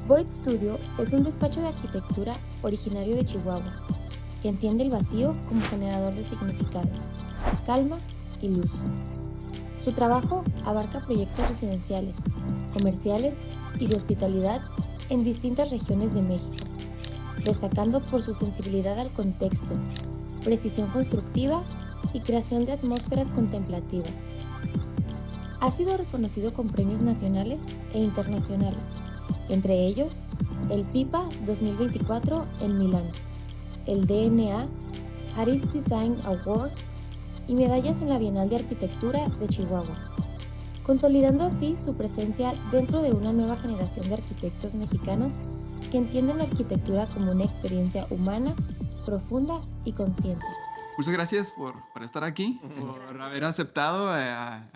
Void Studio es un despacho de arquitectura originario de Chihuahua, que entiende el vacío como generador de significado, calma y luz. Su trabajo abarca proyectos residenciales, comerciales y de hospitalidad en distintas regiones de México, destacando por su sensibilidad al contexto, precisión constructiva y creación de atmósferas contemplativas. Ha sido reconocido con premios nacionales e internacionales, entre ellos el PIPA 2024 en Milán, el DNA Paris Design Award y medallas en la Bienal de Arquitectura de Chihuahua, consolidando así su presencia dentro de una nueva generación de arquitectos mexicanos que entienden la arquitectura como una experiencia humana, profunda y consciente. Muchas gracias por estar aquí, por haber aceptado a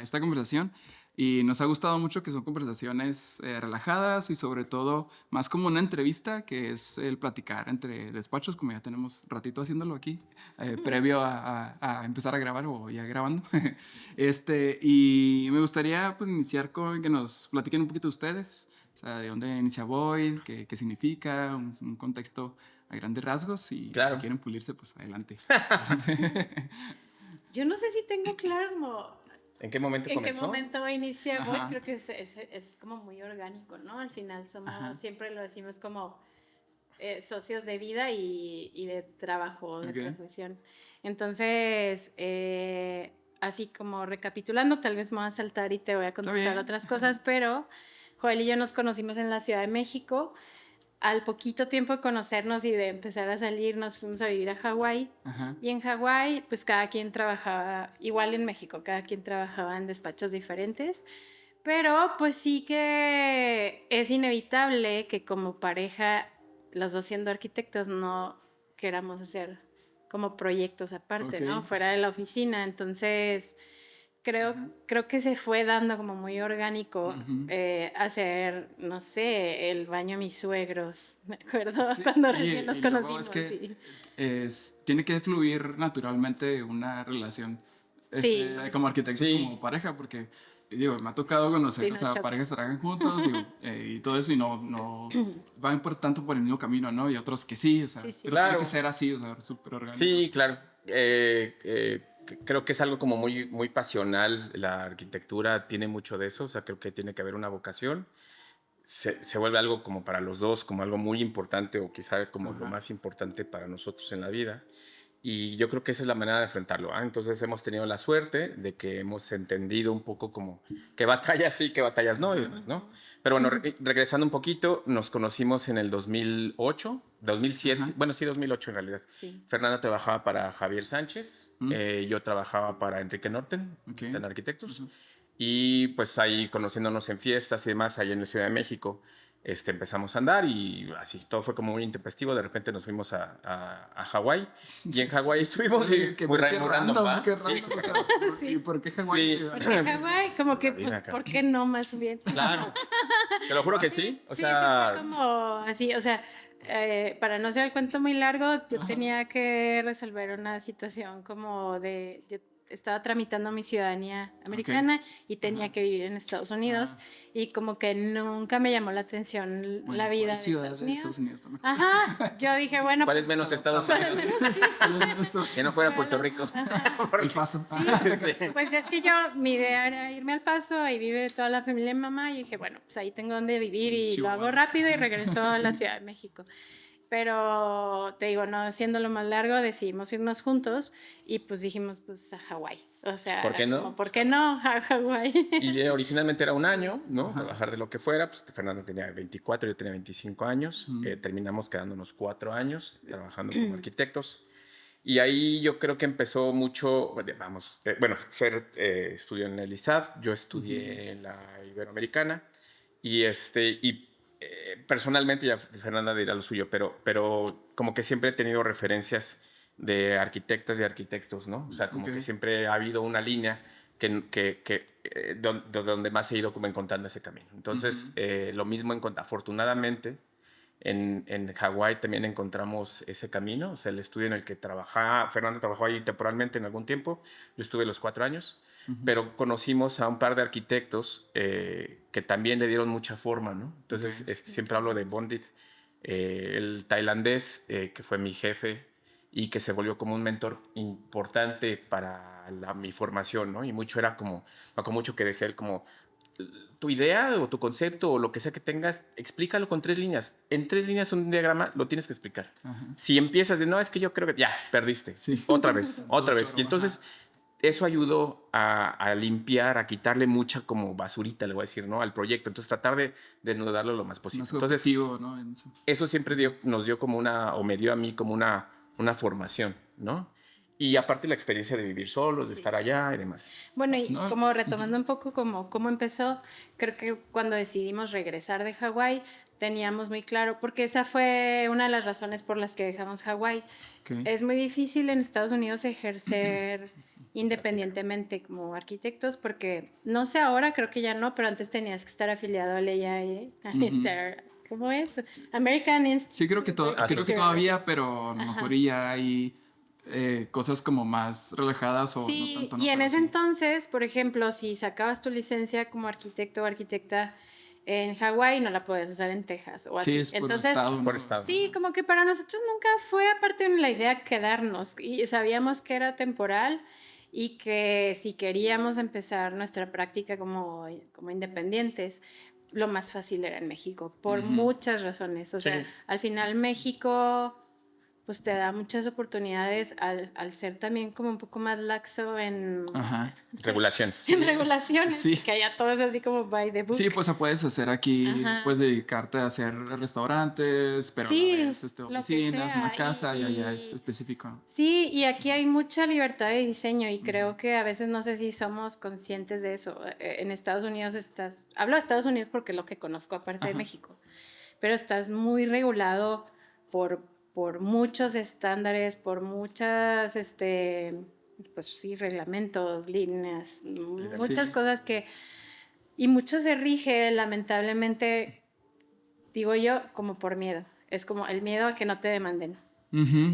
esta conversación. Y nos ha gustado mucho que son conversaciones relajadas y sobre todo más como una entrevista, que es el platicar entre despachos, como ya tenemos ratito haciéndolo aquí, previo a empezar a grabar o ya grabando. Y me gustaría pues, iniciar con que nos platiquen un poquito ustedes, o sea, de dónde inicia Void, qué significa, un contexto a grandes rasgos y claro. Si quieren pulirse, pues adelante. Yo no sé si tengo claro como ¿En qué momento en comenzó? qué momento inicia Void. Ajá. Creo que es como muy orgánico, ¿no? Al final somos, Ajá. siempre lo decimos como socios de vida y de trabajo, de profesión. Entonces, así como recapitulando, tal vez me voy a saltar y te voy a contestar otras cosas, pero Joel y yo nos conocimos en la Ciudad de México. Al poquito tiempo de conocernos y de empezar a salir, nos fuimos a vivir a Hawái. Y en Hawái, pues cada quien trabajaba, igual en México, cada quien trabajaba en despachos diferentes. Pero pues sí que es inevitable que como pareja, los dos siendo arquitectos, no queramos hacer como proyectos aparte, ¿no? Fuera de la oficina. Entonces creo que se fue dando como muy orgánico hacer, no sé, el baño a mis suegros. Me acuerdo cuando recién nos conocimos. Es que tiene que fluir naturalmente una relación como arquitectos, como pareja, porque digo, me ha tocado conocer, o sea, parejas que trabajan juntos y todo eso y no van tanto por el mismo camino, ¿no? Y otros que sí, o sea, pero claro. tiene que ser así, o sea, súper orgánico. Sí, claro. Creo que es algo como muy, muy pasional. La arquitectura tiene mucho de eso, o sea, creo que tiene que haber una vocación. Se vuelve algo como para los dos, como algo muy importante o quizá como lo más importante para nosotros en la vida. Y yo creo que esa es la manera de enfrentarlo. Entonces hemos tenido la suerte de que hemos entendido un poco como qué batallas sí, qué batallas no y demás, ¿no? Pero bueno, regresando un poquito, nos conocimos en el 2008, 2007, bueno, sí, 2008 en realidad. Sí. Fernanda trabajaba para Javier Sánchez, yo trabajaba para Enrique Norten, en Arquitectos. Y pues ahí conociéndonos en fiestas y demás, ahí en la Ciudad de México, empezamos a andar y así todo fue como muy intempestivo. De repente nos fuimos a Hawái y en Hawái estuvimos muy random. ¿Y por qué Hawái? Sí. Porque Hawái, como que, pues, ¿por qué no más bien? Claro, te lo juro que sí. O sí, sea, sí fue como así, o sea, para no hacer el cuento muy largo, yo tenía que resolver una situación como yo estaba tramitando mi ciudadanía americana y tenía que vivir en Estados Unidos y como que nunca me llamó la atención la vida de Estados Unidos. Ajá, yo dije, bueno, ¿cuál es menos Estados Unidos? Que no fuera Puerto Rico. El Paso. Sí, pues es que mi idea era irme al Paso, ahí vive toda la familia de mi mamá y dije, bueno, pues ahí tengo donde vivir y lo hago rápido y regreso a la Ciudad de México. Pero te digo, no haciéndolo más largo, decidimos irnos juntos y pues dijimos pues a Hawái. O sea, ¿por qué no? Como, ¿por qué no a Hawái? Y originalmente era un año, ¿no? Trabajar de lo que fuera. Pues Fernando tenía 24, yo tenía 25 años. Terminamos quedándonos 4 años trabajando como arquitectos. Y ahí yo creo que empezó mucho, bueno, Fer estudió en el ISAD, yo estudié en la Iberoamericana y personalmente, ya Fernanda dirá lo suyo, pero como que siempre he tenido referencias de arquitectas y arquitectos, ¿no? O sea, como que siempre ha habido una línea donde más he ido como encontrando ese camino. Entonces, lo mismo, afortunadamente, en Hawái también encontramos ese camino, o sea, el estudio en el que Fernanda trabajó ahí temporalmente en algún tiempo, yo estuve los 4 años, pero conocimos a un par de arquitectos que también le dieron mucha forma, ¿no? Entonces, siempre hablo de Bondit, el tailandés, que fue mi jefe y que se volvió como un mentor importante para mi formación, ¿no? Y mucho era como mucho que decía él, como tu idea o tu concepto o lo que sea que tengas, explícalo con 3 líneas. En 3 líneas un diagrama lo tienes que explicar. Si empiezas de, no, es que yo creo que ya, perdiste. Sí. Otra vez. Y entonces eso ayudó a limpiar, a quitarle mucha como basurita, le voy a decir, ¿no? Al proyecto. Entonces tratar de no darlo lo más posible. Más entonces, objetivo, ¿no? Eso siempre nos dio como o me dio a mí como una formación, ¿no? Y aparte la experiencia de vivir solos, de estar allá y demás. Bueno, y como retomando un poco cómo empezó, creo que cuando decidimos regresar de Hawái, teníamos muy claro, porque esa fue una de las razones por las que dejamos Hawái. Es muy difícil en Estados Unidos ejercer independientemente como arquitectos, porque no sé ahora, creo que ya no, pero antes tenías que estar afiliado al AIA, ¿cómo es? American Institute. Sí, creo que todavía, pero a lo mejor ya hay cosas como más relajadas o sí, no tanto. Y en ese entonces, por ejemplo, si sacabas tu licencia como arquitecto o arquitecta en Hawái, no la podías usar en Texas o así. Sí, entonces, por estado. Sí, como que para nosotros nunca fue aparte de la idea quedarnos y sabíamos que era temporal y que si queríamos empezar nuestra práctica como independientes, lo más fácil era en México, por muchas razones. O sea, al final México pues te da muchas oportunidades al ser también como un poco más laxo en regulaciones. En regulaciones, sí. Que allá todo es así como by the book. Sí, pues puedes hacer aquí, puedes dedicarte a hacer restaurantes, pero sí, a la vez, oficinas, una casa y allá es específico. Sí, y aquí hay mucha libertad de diseño y creo que a veces no sé si somos conscientes de eso. En Estados Unidos hablo de Estados Unidos porque es lo que conozco aparte de México, pero estás muy regulado por muchos estándares, por muchas, pues sí, reglamentos, líneas, muchas cosas y mucho se rige, lamentablemente, digo yo, como por miedo. Es como el miedo a que no te demanden.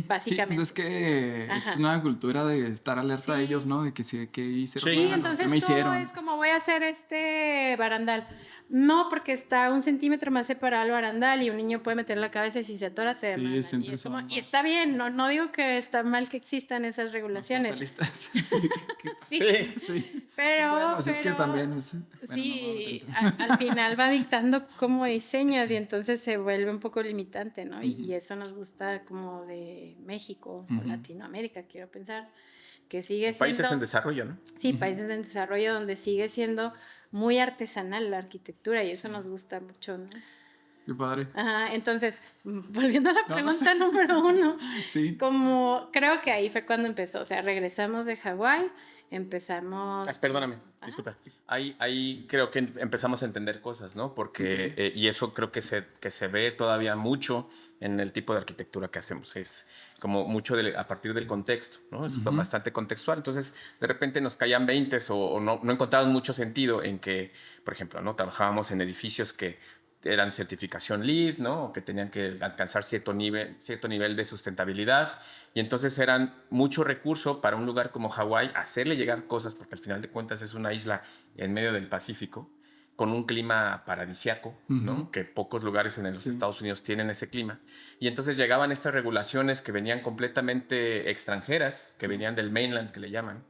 Básicamente. Sí, pues es que es una cultura de estar alerta a ellos, ¿no? De que sí, que hicieron. Sí, entonces todo hicieron. es como voy a hacer barandal. No, porque está 1 centímetro más separado el barandal y un niño puede meter la cabeza y si se atora te demandan. Siempre Y está bien, no digo que está mal que existan esas regulaciones. Sí. Pero, bueno, es que también es... al final va dictando cómo diseñas y entonces se vuelve un poco limitante, ¿no? Y eso nos gusta como de México o Latinoamérica, quiero pensar, que sigue siendo... Países en desarrollo, ¿no? Sí, países en desarrollo donde sigue siendo muy artesanal la arquitectura y eso nos gusta mucho, ¿no? Qué padre. Entonces, volviendo a la pregunta número 1, como creo que ahí fue cuando empezó, o sea, regresamos de Hawái, empezamos... Perdóname, disculpa. Ahí creo que empezamos a entender cosas, ¿no? Porque, y eso creo que se ve todavía mucho en el tipo de arquitectura que hacemos. Es como mucho a partir del contexto, ¿no? Es bastante contextual. Entonces, de repente nos caían 20 o no encontraban mucho sentido en que, por ejemplo, ¿no? Trabajábamos en edificios que eran certificación LEED, ¿no? O que tenían que alcanzar cierto nivel de sustentabilidad. Y entonces eran mucho recurso para un lugar como Hawái hacerle llegar cosas, porque al final de cuentas es una isla en medio del Pacífico, con un clima paradisiaco, ¿no? Que pocos lugares en los Estados Unidos tienen ese clima. Y entonces llegaban estas regulaciones que venían completamente extranjeras, que venían del mainland, que le llaman.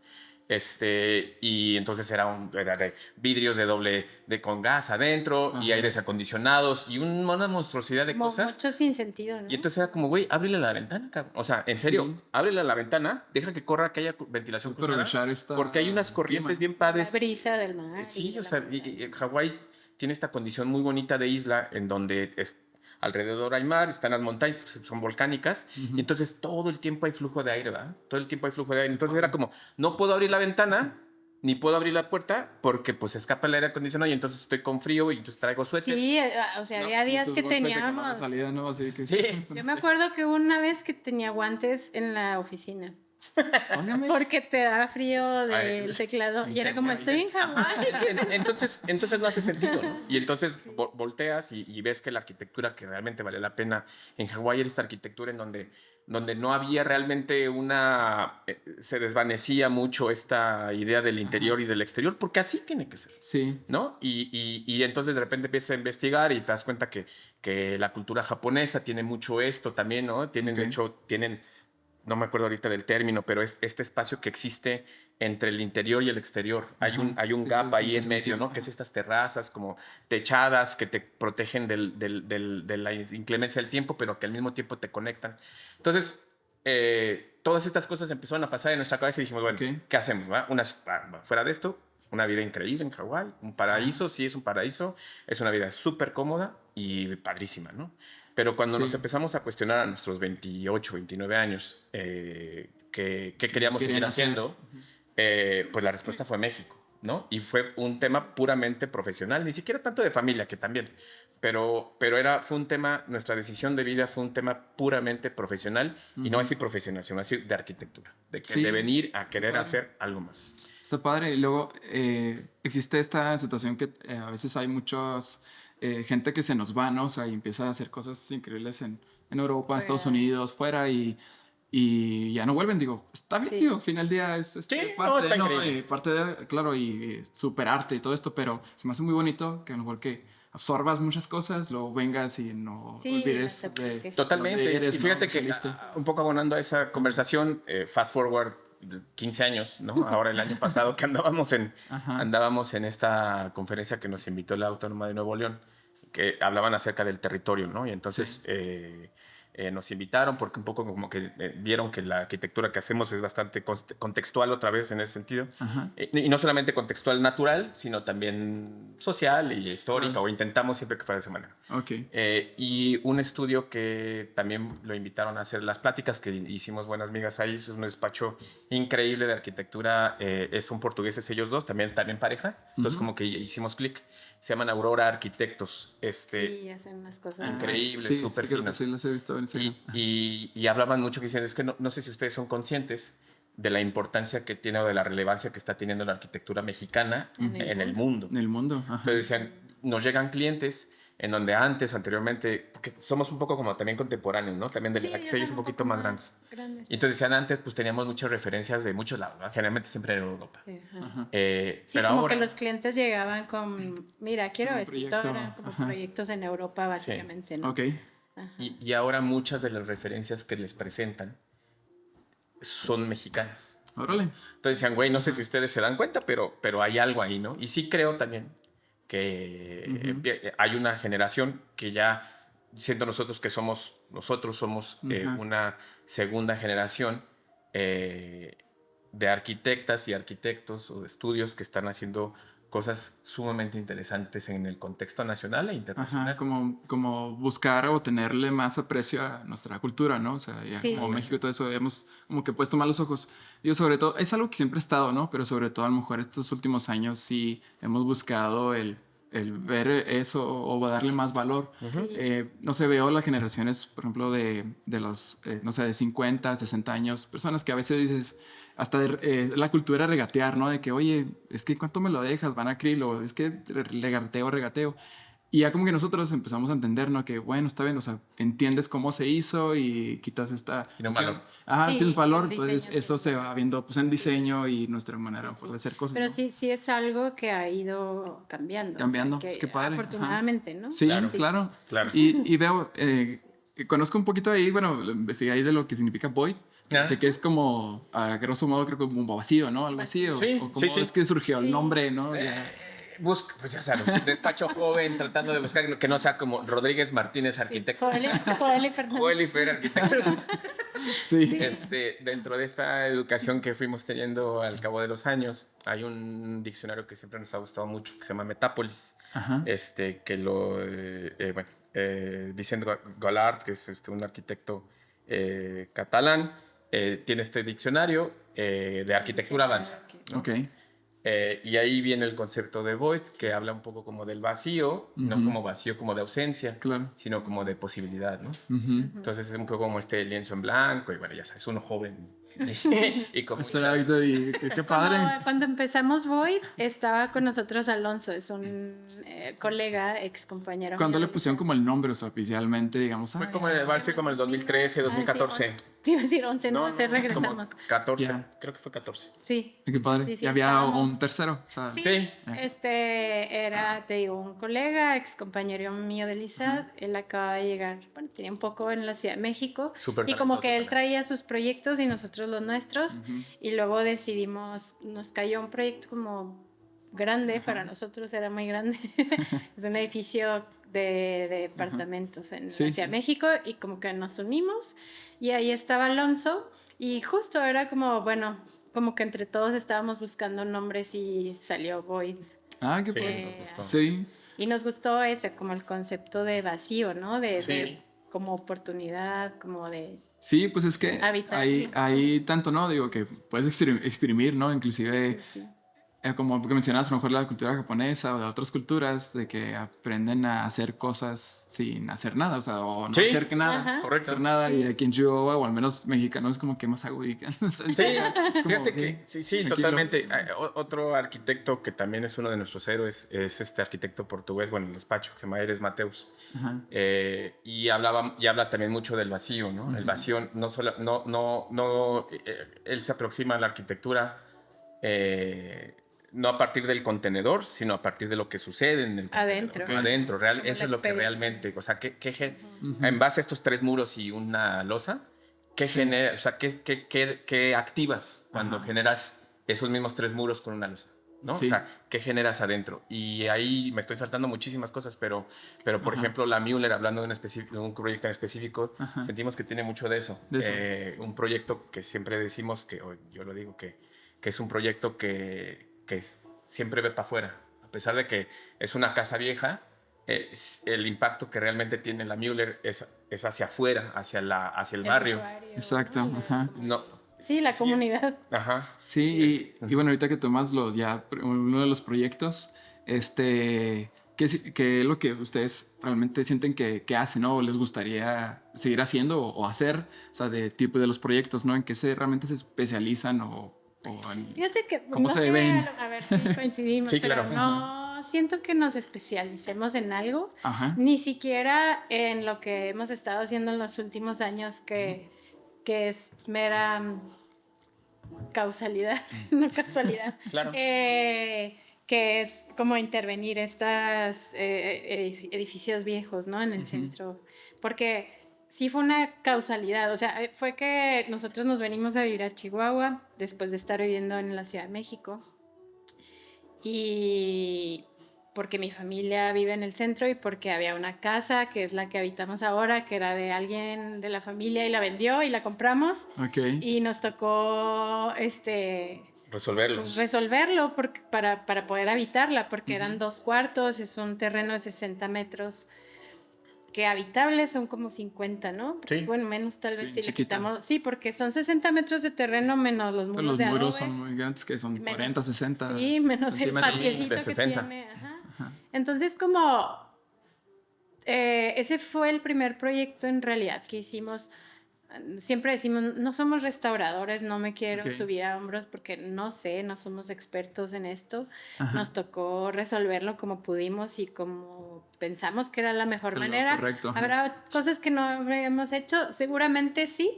Y entonces era de vidrios con gas adentro y aires acondicionados y una monstruosidad de cosas. Mucho sin sentido, ¿no? Y entonces era como, güey, ábrele la ventana, cabrón. O sea, en serio, ábrele la ventana, deja que corra, que haya ventilación cruzada, porque hay unas corrientes bien padres. La brisa del mar. Sí, o sea, y Hawái tiene esta condición muy bonita de isla en donde alrededor hay mar, están las montañas, pues son volcánicas, y entonces todo el tiempo hay flujo de aire, ¿verdad? Todo el tiempo hay flujo de aire. Entonces era como, no puedo abrir la ventana, ni puedo abrir la puerta, porque pues escapa el aire acondicionado y entonces estoy con frío y entonces traigo suéter. Sí, o sea, había días que teníamos... Salida, ¿no? Así que Yo me acuerdo que una vez que tenía guantes en la oficina. Porque te da frío del teclado. Y era como, estoy en Hawái. Entonces no hace sentido, ¿no? Y entonces volteas y ves que la arquitectura que realmente vale la pena en Hawái era esta arquitectura en donde no había realmente se desvanecía mucho esta idea del interior y del exterior, porque así tiene que ser. Sí. ¿No? Y entonces de repente empiezas a investigar y te das cuenta que la cultura japonesa tiene mucho esto también, ¿no? De hecho, no me acuerdo ahorita del término, pero es este espacio que existe entre el interior y el exterior. Hay un gap ahí en medio, ¿no? Que es estas terrazas como techadas que te protegen de la inclemencia del tiempo, pero que al mismo tiempo te conectan. Entonces, todas estas cosas empezaron a pasar en nuestra cabeza y dijimos, bueno, ¿qué hacemos? Fuera de esto, una vida increíble en Hawái, un paraíso, sí es un paraíso, es una vida súper cómoda y padrísima, ¿no? Pero cuando nos empezamos a cuestionar a nuestros 28, 29 años qué queríamos seguir haciendo, pues la respuesta fue México, ¿no? Y fue un tema puramente profesional, ni siquiera tanto de familia, que también, pero fue un tema, nuestra decisión de vida fue un tema puramente profesional, y no decir profesional, sino decir de arquitectura, de venir a querer hacer algo más. Está padre. Y luego existe esta situación que a veces hay muchos... gente que se nos va, ¿no? O sea, y empieza a hacer cosas increíbles en Europa, en Estados Unidos, fuera, y ya no vuelven. Digo, está bien, tío, al final del día es parte, está increíble. Y parte de, claro, y superarte y todo esto, pero se me hace muy bonito que a lo mejor que absorbas muchas cosas, luego vengas y no olvides de... Totalmente. Eres, y fíjate ¿no? que un poco abonando a esa conversación, fast forward 15 años, ¿no? Ahora el año pasado que andábamos en esta conferencia que nos invitó la Autónoma de Nuevo León, que hablaban acerca del territorio, ¿no? Y entonces nos invitaron porque un poco como que vieron que la arquitectura que hacemos es bastante contextual otra vez en ese sentido. Y no solamente contextual natural, sino también social y histórica, o intentamos siempre que fuera de esa manera. Y un estudio que también lo invitaron a hacer las pláticas, que hicimos buenas migas ahí, es un despacho increíble de arquitectura, son portugueses ellos dos, también pareja, entonces como que hicimos clic. Se llaman Aurora Arquitectos. Sí, hacen unas cosas increíbles, súper finas. Sí, las he visto en Instagram. Y hablaban mucho que dicen, es que no sé si ustedes son conscientes de la importancia que tiene o de la relevancia que está teniendo la arquitectura mexicana en el mundo. En el mundo. Entonces decían, nos llegan clientes en donde anteriormente, porque somos un poco como también contemporáneos, ¿no? También de la sellos un poquito más grandes. Y entonces decían, antes pues teníamos muchas referencias de muchos lados, ¿no? Generalmente siempre en Europa. Sí, pero como ahora, que los clientes llegaban con, mira, quiero esto, eran como proyectos en Europa básicamente, ¿no? Y ahora muchas de las referencias que les presentan son mexicanas. Órale. Entonces decían, güey, no sé si ustedes se dan cuenta, pero hay algo ahí, ¿no? Y sí creo también que hay una generación que ya, siendo nosotros somos una segunda generación de arquitectas y arquitectos o de estudios que están haciendo cosas sumamente interesantes en el contexto nacional e internacional. Como buscar o tenerle más aprecio a nuestra cultura, ¿no? O sea, ya como México y todo eso, hemos como que puesto más los ojos. Digo, sobre todo, es algo que siempre ha estado, ¿no? Pero sobre todo, a lo mejor estos últimos años sí hemos buscado el ver eso o darle más valor. No sé, veo las generaciones, por ejemplo, de los, no sé, de 50, 60 años, personas que a veces dices, hasta la cultura regatear, ¿no? De que, oye, es que ¿cuánto me lo dejas? Van a acrilo, es que regateo. Y ya como que nosotros empezamos a entender, ¿no? Que, bueno, está bien, o sea, entiendes cómo se hizo y quitas esta... Tiene un valor. Tiene un valor, entonces eso se va viendo pues en diseño y nuestra manera de hacer cosas. Pero ¿no? sí es algo que ha ido cambiando. Cambiando, o sea, es que padre. Afortunadamente, ¿no? Sí, claro. Y veo, conozco un poquito ahí, bueno, investigué ahí de lo que significa void. Sé que es como, a grosso modo, creo que como un vacío, ¿no? Algo así. O cómo es que surgió el nombre, ¿no? Pues ya sabes, despacho joven tratando de buscar que no sea como Rodríguez Martínez Arquitecto. Joel y Fer Arquitectos. Sí. Dentro de esta educación que fuimos teniendo al cabo de los años, hay un diccionario que siempre nos ha gustado mucho que se llama Metápolis. Que lo, Vicent Goulart, que es un arquitecto catalán, tiene este diccionario de arquitectura avanzada. Y ahí viene el concepto de void, que habla un poco como del vacío, no como vacío como de ausencia, sino como de posibilidad, ¿no? Entonces es un poco como este lienzo en blanco, y bueno, ya sabes, uno joven Y como y qué padre. Cuando empezamos Void, estaba con nosotros Alonso, es un colega, ex compañero. ¿Cuándo le pusieron como el nombre, o sea, oficialmente, digamos? Fue como el 2013, 2014. Te iba a decir 11, no sé, regresamos. 14, creo que fue 14. Sí. Qué padre. Sí, y había estábamos... un tercero. O sea, sí. Era, te digo, un colega, ex compañero mío de Lizad. Él acaba de llegar, bueno, tenía un poco en la Ciudad de México. Y como que él traía sus proyectos y nosotros los nuestros. Y luego decidimos, nos cayó un proyecto como grande, para nosotros era muy grande. Es un edificio de departamentos en la Ciudad de México, y como que nos unimos y ahí estaba Alonso y justo era como, bueno, como que entre todos estábamos buscando nombres y salió Void. Ah, qué padre. Sí. Y nos gustó ese, como el concepto de vacío, ¿no? De como oportunidad, como de... Sí, pues es que hay tanto, ¿no? Digo, que puedes exprimir, ¿no? Inclusive... como que mencionabas a lo mejor la cultura japonesa o de otras culturas, de que aprenden a hacer cosas sin hacer nada, o sea, o no hacer que nada, hacer nada, y aquí en Chihuahua, o al menos mexicanos, como que más hago. Fíjate que sí, totalmente. Otro arquitecto que también es uno de nuestros héroes es este arquitecto portugués, bueno, en el despacho, que se llama Aires Mateus. Y habla también mucho del vacío, ¿no? El vacío, él se aproxima a la arquitectura no a partir del contenedor, sino a partir de lo que sucede en el adentro. Adentro, eso es lo que realmente, o sea, en base a estos 3 muros y una losa, ¿qué genera, o sea, qué activas cuando generas esos mismos 3 muros con una losa? ¿No? Sí. O sea, ¿qué generas adentro? Y ahí me estoy saltando muchísimas cosas, pero por ejemplo, la Müller, hablando de un proyecto en específico, sentimos que tiene mucho de eso. Un proyecto que siempre decimos, yo lo digo, que es un proyecto que siempre ve para afuera. A pesar de que es una casa vieja, el impacto que realmente tiene la Müller es hacia afuera, hacia el barrio. Usuario. Exacto. Sí, la comunidad. Sí, y bueno, ahorita que tomas uno de los proyectos, ¿qué es lo que ustedes realmente sienten que hacen, ¿no? O les gustaría seguir haciendo o hacer, o sea, de tipo de los proyectos, ¿no? En qué realmente se especializan Fíjate que ¿cómo se ven? A ver si coincidimos. Sí, claro. Pero no siento que nos especialicemos en algo, ni siquiera en lo que hemos estado haciendo en los últimos años, que es mera causalidad, no casualidad. Claro. Que es como intervenir estos edificios viejos, ¿no? En el centro. Porque sí fue una causalidad, o sea, fue que nosotros nos venimos a vivir a Chihuahua después de estar viviendo en la Ciudad de México, y porque mi familia vive en el centro y porque había una casa que es la que habitamos ahora, que era de alguien de la familia, y la vendió y la compramos. Y nos tocó resolverlo para poder habitarla, porque eran 2 cuartos, es un terreno de 60 metros que habitables son como 50, ¿no? Porque, bueno, menos tal vez si le quitamos. Sí, porque son 60 metros de terreno menos los muros de adobe. Los muros son muy grandes, que son 40, 60. Sí, menos el patiecito que tiene. Entonces, como ese fue el primer proyecto en realidad que hicimos. Siempre decimos, no somos restauradores, no me quiero subir a hombros porque no somos expertos en esto. Nos tocó resolverlo como pudimos y como pensamos que era la mejor manera. Correcto. Habrá cosas que no habríamos hecho, seguramente sí,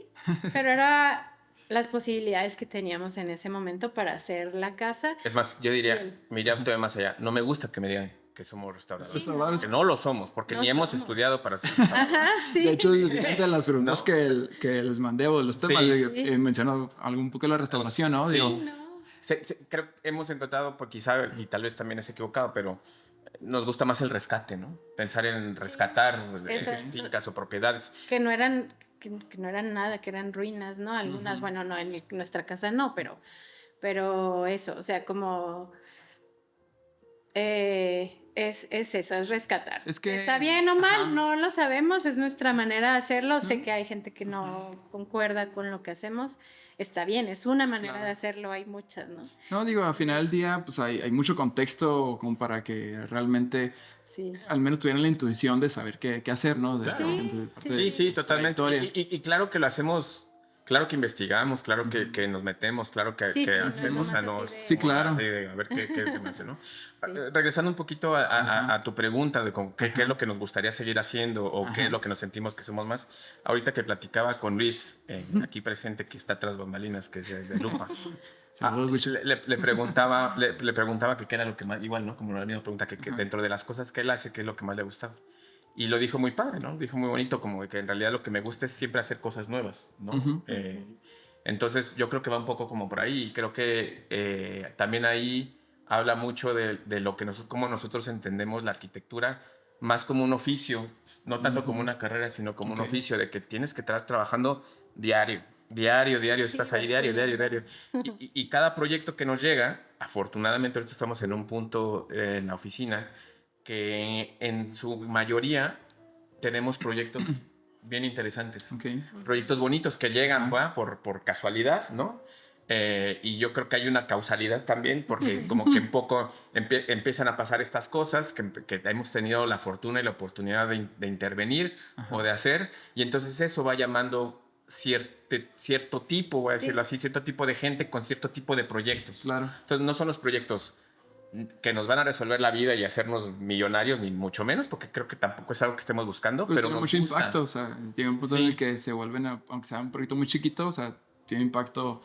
pero era las posibilidades que teníamos en ese momento para hacer la casa. Es más, yo diría, me iría todavía más allá, no me gusta que me digan que somos restauradores. Que no lo somos, porque ni hemos estudiado para ser restauradores. De hecho, de las preguntas que les mandé o los temas, menciono un poco la restauración, ¿no? Digo, creo que hemos encontrado, pues quizá, y tal vez también es equivocado, pero nos gusta más el rescate, ¿no? Pensar en rescatar fincas o propiedades. Que no eran nada, que eran ruinas, ¿no? Algunas, bueno, no, en nuestra casa no, pero eso, o sea, como... es eso, es rescatar. Es que, ¿está bien o mal? No lo sabemos, es nuestra manera de hacerlo. Sé que hay gente que no concuerda con lo que hacemos. Está bien, es una manera de hacerlo, hay muchas, ¿no? No, digo, al final del día, pues hay mucho contexto como para que realmente al menos tuvieran la intuición de saber qué hacer, ¿no? Sí, totalmente. Y claro que lo hacemos Claro que investigamos, claro que nos metemos, claro que hacemos, sí, claro. A ver qué se me hace, ¿no? Sí. Regresando un poquito a tu pregunta de qué es lo que nos gustaría seguir haciendo o qué es lo que nos sentimos que somos más. Ahorita que platicaba con Luis, aquí presente, que está tras bambalinas, que es de Lupa. Le preguntaba que qué era lo que más, igual, ¿no? Como la misma pregunta que dentro de las cosas que él hace, qué es lo que más le gustaba. Y lo dijo muy padre, ¿no? Dijo muy bonito, como que en realidad lo que me gusta es siempre hacer cosas nuevas, ¿no? Entonces yo creo que va un poco como por ahí y creo que también ahí habla mucho de lo que cómo nosotros entendemos la arquitectura más como un oficio, no tanto como una carrera, sino como un oficio de que tienes que estar trabajando diario, estás ahí diario. Y cada proyecto que nos llega, afortunadamente ahorita estamos en un punto en la oficina que en su mayoría tenemos proyectos bien interesantes, proyectos bonitos que llegan por casualidad, ¿no? Y yo creo que hay una causalidad también, porque como que un poco empiezan a pasar estas cosas que hemos tenido la fortuna y la oportunidad de intervenir o de hacer, y entonces eso va llamando cierto tipo, voy a decirlo así, cierto tipo de gente con cierto tipo de proyectos. Claro. Entonces no son los proyectos que nos van a resolver la vida y hacernos millonarios, ni mucho menos, porque creo que tampoco es algo que estemos buscando, pero tiene mucho impacto, o sea, llega un punto en el que se vuelven, aunque sea un proyecto muy chiquito, o sea, tiene impacto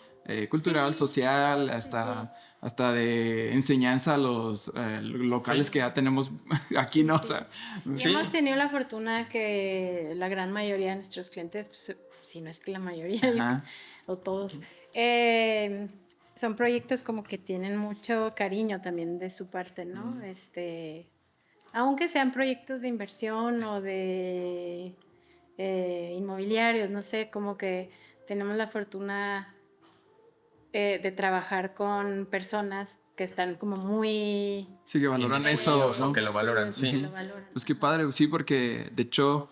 cultural, social, hasta de enseñanza a los locales que ya tenemos aquí, ¿no? O sea, y hemos tenido la fortuna que la gran mayoría de nuestros clientes, pues, si no es que la mayoría, o todos, son proyectos como que tienen mucho cariño también de su parte, ¿no? Aunque sean proyectos de inversión o de inmobiliarios, no sé, como que tenemos la fortuna de trabajar con personas que están como muy... Sí, que valoran eso, ¿no? Que lo valoran, sí. Que lo valoran. Pues qué padre, sí, porque de hecho...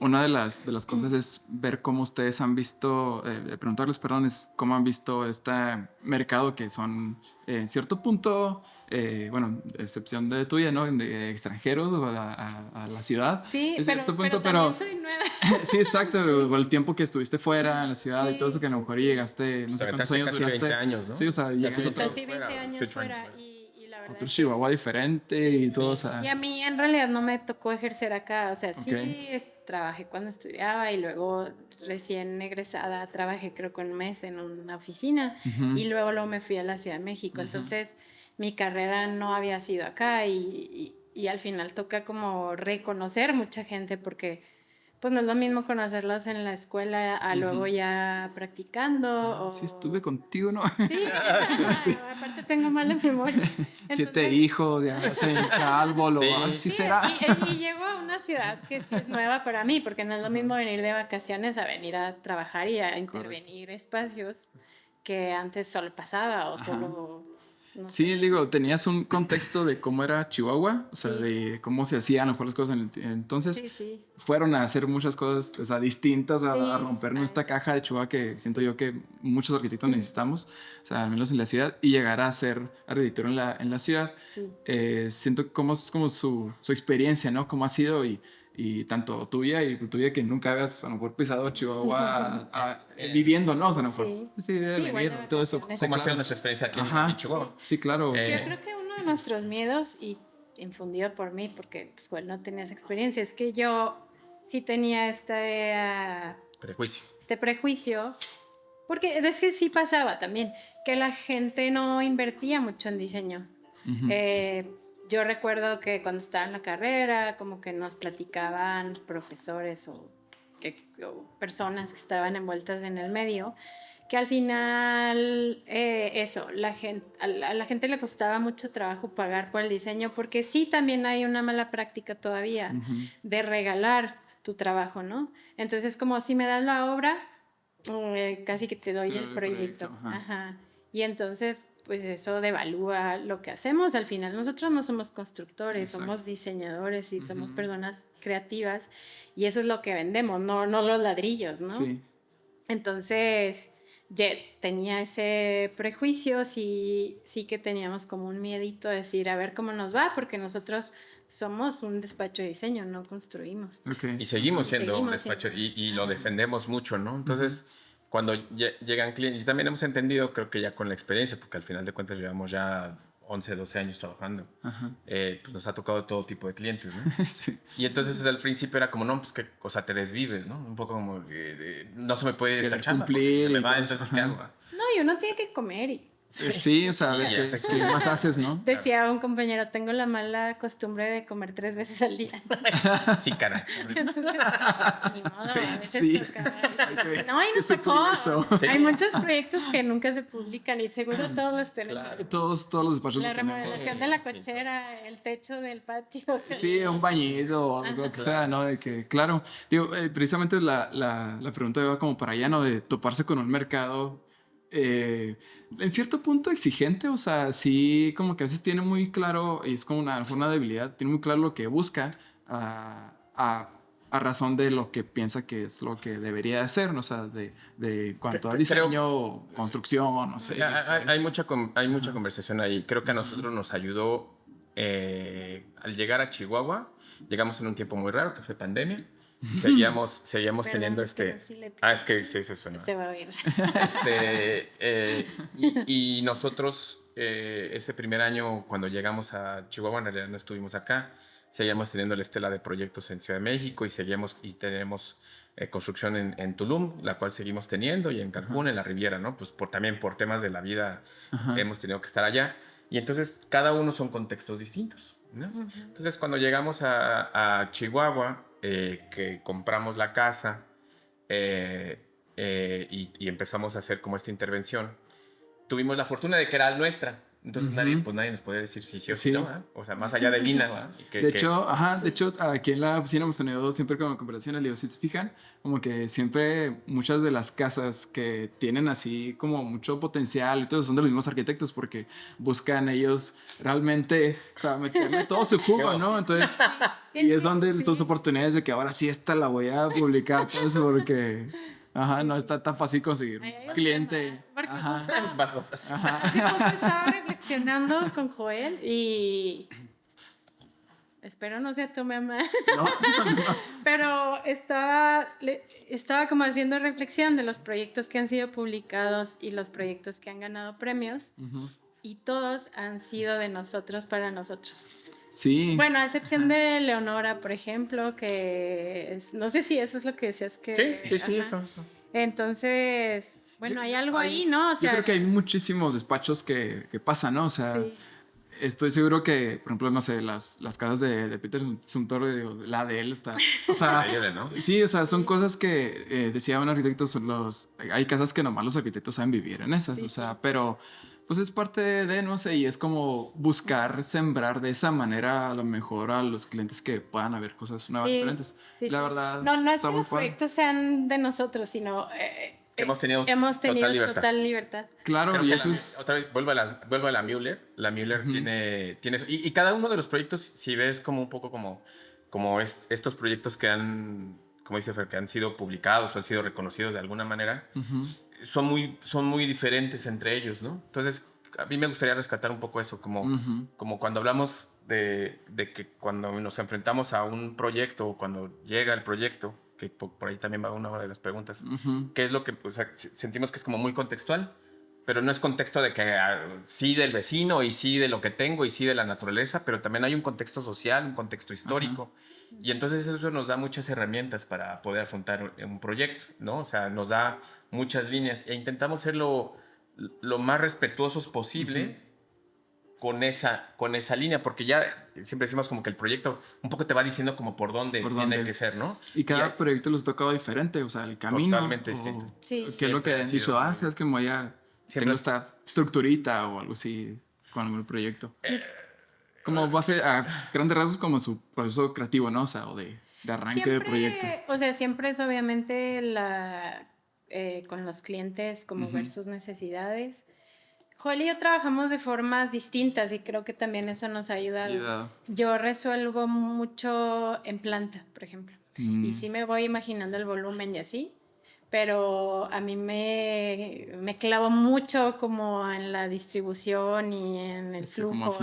Una de las cosas es ver cómo ustedes han visto, preguntarles, perdón, es cómo han visto este mercado que son, en cierto punto, bueno, excepción de tuya, ¿no? De extranjeros a la ciudad. Sí, en cierto pero también soy nueva. Sí, exacto, por el tiempo que estuviste fuera en la ciudad y todo eso, que a lo mejor llegaste, no sé cuántos años casi 20 años, ¿no? Sí, o sea, llegaste otro... Casi 20 años fuera y la verdad... Otro Chihuahua diferente y todo, o sea... Y a mí en realidad no me tocó ejercer acá, o sea, sí trabajé cuando estudiaba y luego recién egresada trabajé creo que un mes en una oficina y luego me fui a la Ciudad de México, entonces mi carrera no había sido acá y al final toca como reconocer mucha gente porque pues no es lo mismo conocerlos en la escuela a luego ya practicando. Sí, estuve contigo, ¿no? Sí, aparte tengo mala memoria. Entonces, 7 hijos, ya sé, calvo, así será. Y llego a una ciudad que sí es nueva para mí, porque no es lo mismo venir de vacaciones a venir a trabajar y a intervenir espacios que antes solo pasaba o solo... No sí, sé. digo, tenías un contexto de cómo era Chihuahua, o sea, de cómo se hacían a lo mejor las cosas entonces fueron a hacer muchas cosas, o sea, distintas a romper nuestra caja de Chihuahua que siento yo que muchos arquitectos necesitamos, o sea, al menos en la ciudad, y llegar a ser arquitecto en la ciudad. Siento cómo es como su experiencia, ¿no? Cómo ha sido y tanto tuya y tuya que nunca habías a lo mejor pisado Chihuahua viviendo, ¿no? O sea, a lo mejor debe venir todo eso. ¿Cómo ha sido nuestra experiencia aquí en Chihuahua? Sí, claro. Yo creo que uno de nuestros miedos, y infundido por mí, porque pues, igual no tenía esa experiencia, es que yo sí tenía este prejuicio, porque es que sí pasaba también, que la gente no invertía mucho en diseño. Yo recuerdo que cuando estaba en la carrera, como que nos platicaban profesores o personas que estaban envueltas en el medio, que al final a la gente le costaba mucho trabajo pagar por el diseño, porque sí también hay una mala práctica todavía de regalar tu trabajo, ¿no? Entonces, como si me das la obra, casi que te doy el proyecto. Y entonces, pues eso devalúa lo que hacemos. Al final nosotros no somos constructores, somos diseñadores y somos personas creativas y eso es lo que vendemos, no los ladrillos, ¿no? Sí. Entonces, tenía ese prejuicio, sí que teníamos como un miedito de decir, a ver cómo nos va, porque nosotros somos un despacho de diseño, no construimos. Y seguimos siendo un despacho y lo defendemos mucho, ¿no? Entonces... cuando llegan clientes, y también hemos entendido, creo que ya con la experiencia, porque al final de cuentas llevamos ya 11, 12 años trabajando, pues nos ha tocado todo tipo de clientes, ¿no? Sí. Y entonces al principio era como, no, pues que, o sea, te desvives, ¿no? Un poco como, no se me puede ir esta chamba, cumplir, se me va, entonces, entonces, ¿qué hago? No, y uno tiene que comer y... Sí, o sea, a ver qué más haces, ¿no? Decía un compañero, tengo la mala costumbre de comer 3 veces al día. Sí, caray. Entonces, ni modo, Sí, a veces sí. toca. que- No, y que nos tocó. suplir eso. Sí. Hay muchos proyectos que nunca se publican y seguro todos los tenemos. Claro. Todos los despachos La lo tenemos. remodelación de la cochera, el techo del patio. O sea, Sí, un bañito o algo que sea, ¿no? De que, claro, digo, precisamente la pregunta va como para allá, ¿no? De toparse con un mercado en cierto punto exigente, o sea, sí, como que a veces tiene muy claro, y es como una debilidad, tiene muy claro lo que busca a razón de lo que piensa que es lo que debería hacer, ¿no? O sea, de cuanto a diseño, construcción, no sé. Hay mucha conversación ahí. Creo que a nosotros nos ayudó al llegar a Chihuahua. Llegamos en un tiempo muy raro, que fue pandemia. Seguíamos perdón, teniendo es que no, sí le pido. es que sí, eso suena. Se va a oír. Y nosotros, ese primer año, cuando llegamos a Chihuahua, en realidad no estuvimos acá. Seguíamos teniendo la estela de proyectos en Ciudad de México y tenemos construcción en Tulum, la cual seguimos teniendo, y en Cancún, en la Riviera, ¿no? Pues también por temas de la vida hemos tenido que estar allá. Y entonces cada uno son contextos distintos, ¿no? Entonces cuando llegamos a Chihuahua, que compramos la casa y empezamos a hacer como esta intervención, tuvimos la fortuna de que era nuestra. Entonces nadie nos puede decir sí o sí no, ¿eh? O sea, más allá de Lina, ¿verdad? De hecho, aquí en la oficina hemos tenido siempre como conversaciones, digo, si se fijan, como que siempre muchas de las casas que tienen así como mucho potencial y todo son de los mismos arquitectos porque buscan ellos realmente, o sea, meterle todo su jugo, ¿no? Entonces, y es donde estas oportunidades de que ahora sí esta la voy a publicar, todo eso porque... no está tan fácil conseguir un cliente. Porque Vas. hace poco estaba reflexionando con Joel y espero no se tome a mal. No. Pero estaba como haciendo reflexión de los proyectos que han sido publicados y los proyectos que han ganado premios y todos han sido de nosotros para nosotros. Sí. Bueno, a excepción de Leonora, por ejemplo, que no sé si eso es lo que decías que... Sí, eso. Entonces, bueno, hay algo ahí, ¿no? O sea, yo creo que hay muchísimos despachos que pasan, ¿no? O sea, sí. Estoy seguro que, por ejemplo, no sé, las casas de Peter Zumthor, la de él está... O sea, ¿no? sí, o sea, son cosas que decía un arquitecto, hay casas que nomás los arquitectos saben vivir en esas, Sí, o sea, sí. pero... Pues es parte de, no sé, y es como buscar sembrar de esa manera a lo mejor a los clientes que puedan haber cosas nuevas, diferentes. La verdad, no es está que muy los padre. proyectos sean de nosotros, sino hemos tenido total libertad. Claro, Creo y que eso es... otra vez, vuelvo a la Müller. La Müller tiene y cada uno de los proyectos, si ves como un poco como estos proyectos que han, como dice Fer, que han sido publicados o han sido reconocidos de alguna manera, son muy diferentes entre ellos, ¿no? Entonces, a mí me gustaría rescatar un poco eso, como cuando hablamos de que cuando nos enfrentamos a un proyecto o cuando llega el proyecto, que por ahí también va una de las preguntas, ¿qué es lo que, o sea, sentimos que es como muy contextual, pero no es contexto de que sí del vecino y sí de lo que tengo y sí de la naturaleza, pero también hay un contexto social, un contexto histórico. Y entonces eso nos da muchas herramientas para poder afrontar un proyecto, ¿no? O sea, nos da muchas líneas e intentamos ser lo más respetuosos posible con esa línea, porque ya siempre decimos como que el proyecto un poco te va diciendo como por dónde tiene que ser, ¿no? Y cada proyecto les tocaba diferente, o sea, el camino. Totalmente distinto. Sí. ¿Qué es lo que han dicho? Es que como ya tengo esta estructurita o algo así con algún proyecto. Como base a grandes rasgos como su proceso creativo, ¿no? O sea, o de arranque de proyecto. O sea, siempre es obviamente con los clientes como ver sus necesidades. Joel y yo trabajamos de formas distintas y creo que también eso nos ayuda. Yo resuelvo mucho en planta, por ejemplo. Y sí me voy imaginando el volumen y así, pero a mí me clavo mucho como en la distribución y en el flujo.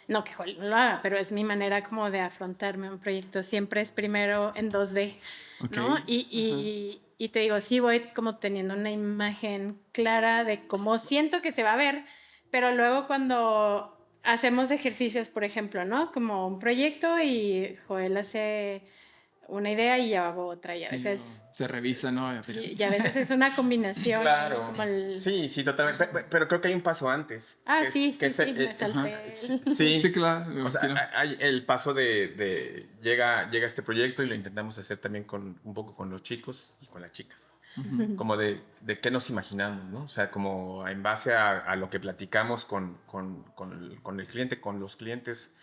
no que Joel no lo haga, pero es mi manera como de afrontarme a un proyecto. Siempre es primero en 2D, ¿no? Y te digo, sí voy como teniendo una imagen clara de cómo siento que se va a ver, pero luego cuando hacemos ejercicios, por ejemplo, ¿no? Como un proyecto y Joel hace una idea y yo hago otra, y a veces se revisa, ¿no? Y a veces es una combinación. Claro. Sí, totalmente. Pero creo que hay un paso antes. Sí, me salté. Sí, claro. O sea, hay el paso de llega este proyecto y lo intentamos hacer también un poco con los chicos y con las chicas. Como de qué nos imaginamos, ¿no? O sea, como en base a lo que platicamos con el cliente, con los clientes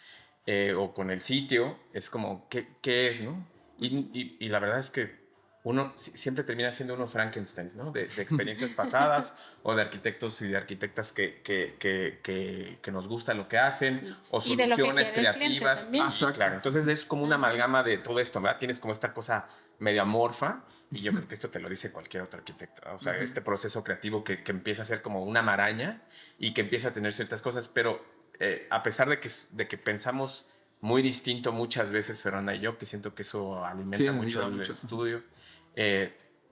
o con el sitio, es como qué es, ¿no? Y la verdad es que uno siempre termina siendo uno Frankenstein, ¿no? De experiencias pasadas o de arquitectos y de arquitectas que nos gusta lo que hacen o soluciones creativas. Claro, entonces es como una amalgama de todo esto, ¿verdad? Tienes como esta cosa medio amorfa y yo creo que esto te lo dice cualquier otro arquitecto, ¿no? O sea, este proceso creativo que empieza a ser como una maraña y que empieza a tener ciertas cosas, pero a pesar de que pensamos muy distinto muchas veces, Fernanda y yo, que siento que eso alimenta mucho el estudio.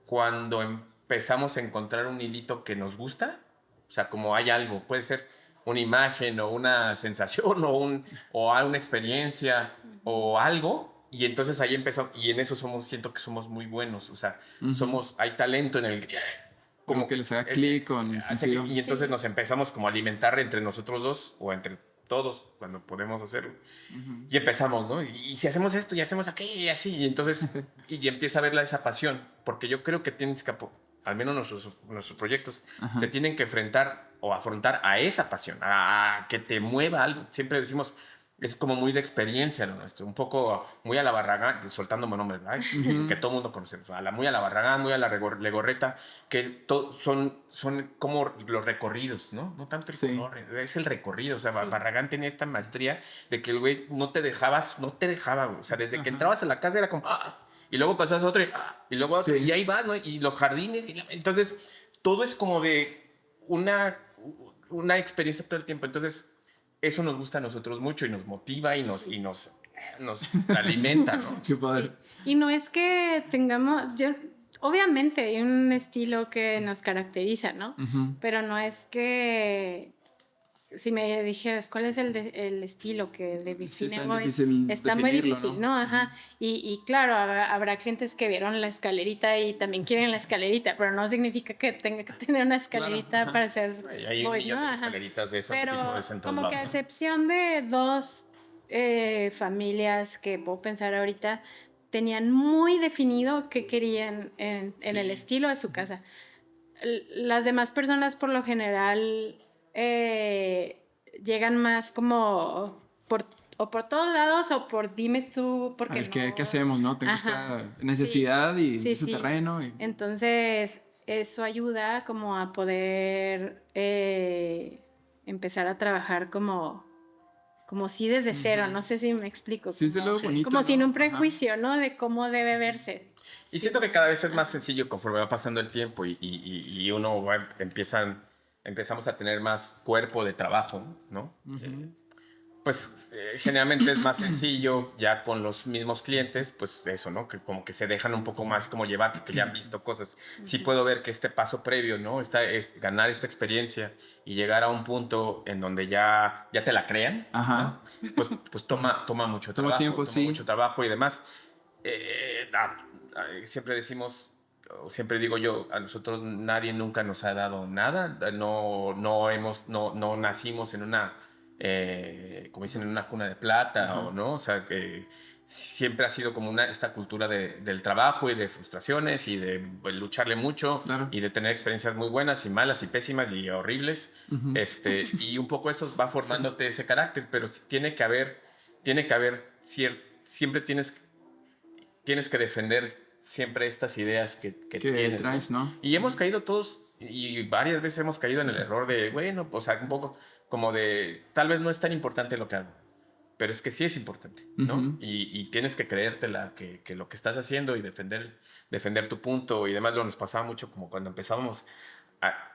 Cuando empezamos a encontrar un hilito que nos gusta, o sea, como hay algo, puede ser una imagen o una sensación o una experiencia o algo, y entonces ahí empezamos, y en eso siento que somos muy buenos, o sea, hay talento en el... Como que les haga clic con el sentido. Y entonces nos empezamos como a alimentar entre nosotros dos o entre todos cuando podemos hacerlo. Y empezamos, ¿no? Y si hacemos esto y hacemos aquello y así, y entonces y empieza a verla esa pasión, porque yo creo que tienes que, al menos nuestros proyectos, se tienen que enfrentar o afrontar a esa pasión, a que te mueva algo. Siempre decimos, es como muy de experiencia lo nuestro, un poco muy a la Barragán, soltándome nombres, que todo el mundo conoce, muy a la Barragán, muy a la Legorreta, que son como los recorridos, ¿no? No tanto el color, es el recorrido. O sea, Barragán tenía esta maestría de que el güey no te dejaba, o sea, desde que entrabas a la casa era como, y luego pasabas a otro, y luego a otro, y ahí vas, ¿no? Y los jardines, entonces todo es como de una experiencia todo el tiempo. Entonces eso nos gusta a nosotros mucho y nos motiva y nos alimenta, ¿no? Qué padre. Sí. Y no es que tengamos, obviamente hay un estilo que nos caracteriza, ¿no? Pero no es que, si me dijeras cuál es el estilo que define está muy difícil, ¿no? Y claro, habrá clientes que vieron la escalerita y también quieren la escalerita, pero no significa que tenga que tener una escalerita para ser hay un millón de escaleritas de esas pero tipo de como que a excepción de dos familias que puedo pensar ahorita, tenían muy definido qué querían en el estilo de su casa. Las demás personas por lo general llegan más como por todos lados o por dime tú, porque a ver, ¿qué hacemos, no? Tengo esta necesidad y ese terreno. Entonces, eso ayuda como a poder empezar a trabajar como si desde cero, no sé si me explico. Sí, es lo bonito, como sin un prejuicio, ¿no? De cómo debe verse. Y siento que cada vez es más sencillo conforme va pasando el tiempo y uno empezamos a tener más cuerpo de trabajo, ¿no? Pues generalmente es más sencillo ya con los mismos clientes, pues eso, ¿no? Que como que se dejan un poco más como llevar, que ya han visto cosas. Sí puedo ver que este paso previo, ¿no? Es ganar esta experiencia y llegar a un punto en donde ya te la crean, ¿no? Pues toma mucho trabajo. Tiempo, toma mucho trabajo y demás. Siempre decimos, o siempre digo yo, a nosotros nadie nunca nos ha dado nada. No nacimos en una... como dicen, en una cuna de plata, o no, o sea, que siempre ha sido como esta cultura del trabajo y de frustraciones y de lucharle mucho y de tener experiencias muy buenas y malas y pésimas y horribles, y un poco eso va formándote ese carácter, pero tiene que haber siempre tienes que defender siempre estas ideas que tienes, traes, ¿no? Y hemos caído todos, y varias veces hemos caído en el error de, bueno, pues un poco como de, tal vez no es tan importante lo que hago, pero es que sí es importante, ¿no? Y tienes que creértela que lo que estás haciendo y defender tu punto y demás. Nos pasaba mucho como cuando empezábamos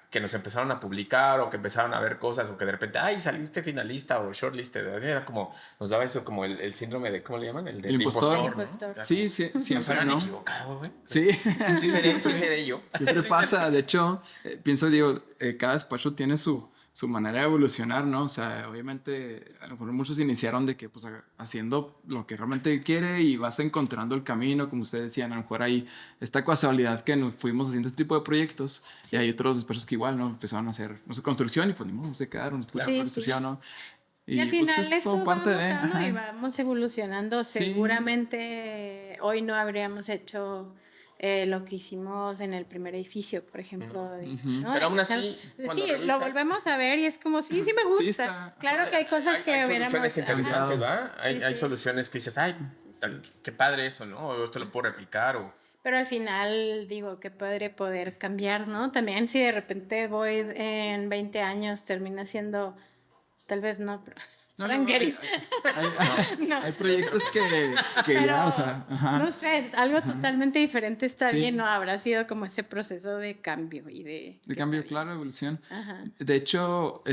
que nos empezaron a publicar o que empezaron a ver cosas o que de repente, ay, saliste finalista o shortlisted. Era como, nos daba eso como el síndrome de, ¿cómo le llaman? El del impostor. ¿no? Sí, sí, siempre, ¿no? ¿no? equivocado, güey. Sí, Sí seré yo. Siempre pasa. De hecho, pienso, digo, cada despacho tiene su manera de evolucionar, ¿no? O sea, obviamente, a lo mejor muchos iniciaron de que, pues, haciendo lo que realmente quiere y vas encontrando el camino, como ustedes decían, a lo mejor hay esta casualidad que nos fuimos haciendo este tipo de proyectos y hay otros despachos que igual, ¿no? Empezaron a hacer, no sé, construcción y pues, ni modo, se quedaron, construcción, ¿no? Y al final pues, esto va mutando y vamos evolucionando. Sí. Seguramente hoy no habríamos hecho lo que hicimos en el primer edificio, por ejemplo. ¿no? Pero aún así, sí, lo volvemos a ver y es como, sí me gusta. Claro que hay cosas que hubiéramos... Hay soluciones interesantes, ¿va? Hay soluciones que dices, ay, qué padre eso, ¿no? O esto lo puedo replicar o... Pero al final, digo, qué padre poder cambiar, ¿no? También si de repente voy en 20 años, termina siendo, tal vez no, pero... Hay proyectos que pero, ya, o sea, no sé, algo totalmente diferente está bien, ¿no? Habrá sido como ese proceso de cambio y de cambio, claro, evolución. Ajá. De hecho,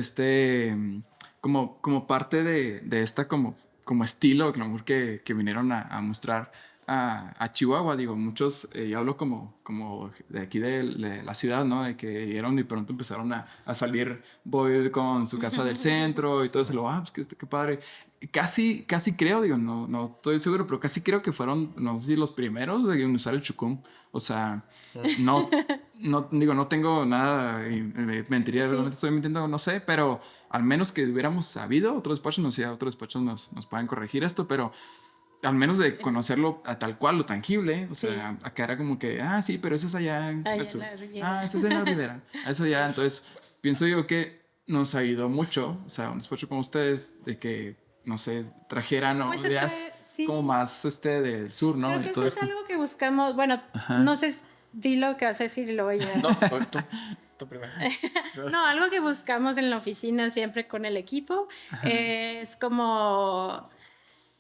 como parte de esta como estilo que vinieron a mostrar a Chihuahua, digo, muchos, yo hablo como de aquí de la ciudad, ¿no? De que llegaron y pronto empezaron a salir Boyd con su casa del centro y todo eso, pues qué padre. Casi creo, digo, no estoy seguro, pero casi creo que fueron, no sé si los primeros de usar el chucum. O sea, no tengo nada, y mentiría, realmente estoy mintiendo, no sé, pero al menos que hubiéramos sabido, otros despachos, no sé, otros despachos nos pueden corregir esto, pero al menos de conocerlo a tal cual, lo tangible, o sea, acá era como que, sí, pero eso es allá en el sur. Eso es en la Ribera. Eso ya, entonces, pienso yo que nos ayudó mucho, o sea, un despacho como ustedes, de que, no sé, trajeran ideas como más del sur, ¿no? Creo que eso es algo que buscamos, bueno, no sé, di lo que vas a decir y luego ya. No, tú primero. No, algo que buscamos en la oficina siempre con el equipo es como...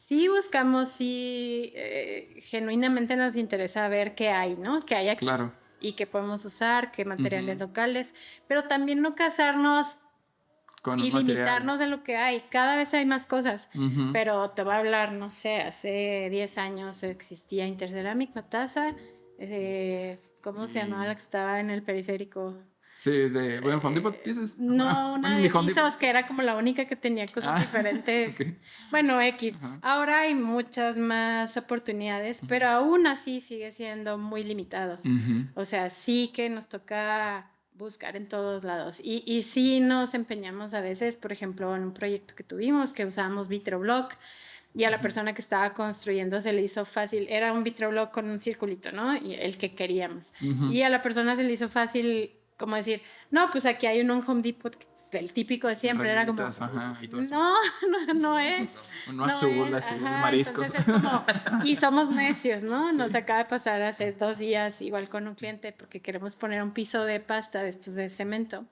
Sí buscamos, genuinamente nos interesa ver qué hay, ¿no? Qué hay aquí. Claro. Y qué podemos usar, qué materiales locales, pero también no casarnos con y limitarnos en lo que hay. Cada vez hay más cosas, pero te voy a hablar, no sé, hace 10 años existía Interceramic, Matasa, ¿cómo se llamaba la que estaba en el periférico? Sí, de Home Depot, dices. No, una de pisos que era como la única que tenía cosas diferentes. Okay. Bueno, X. Ahora hay muchas más oportunidades, pero aún así sigue siendo muy limitado. O sea, sí que nos toca buscar en todos lados. Y sí nos empeñamos a veces, por ejemplo, en un proyecto que tuvimos que usábamos Vitroblock y a la persona que estaba construyendo se le hizo fácil. Era un Vitroblock con un circulito, ¿no? Y el que queríamos. Y a la persona se le hizo fácil como decir, no, pues aquí hay un Home Depot el típico de siempre, era como, no es. No azul, mariscos. Es como, y somos necios, ¿no? Sí. Nos acaba de pasar hace 2 días, igual con un cliente, porque queremos poner un piso de pasta de estos de cemento.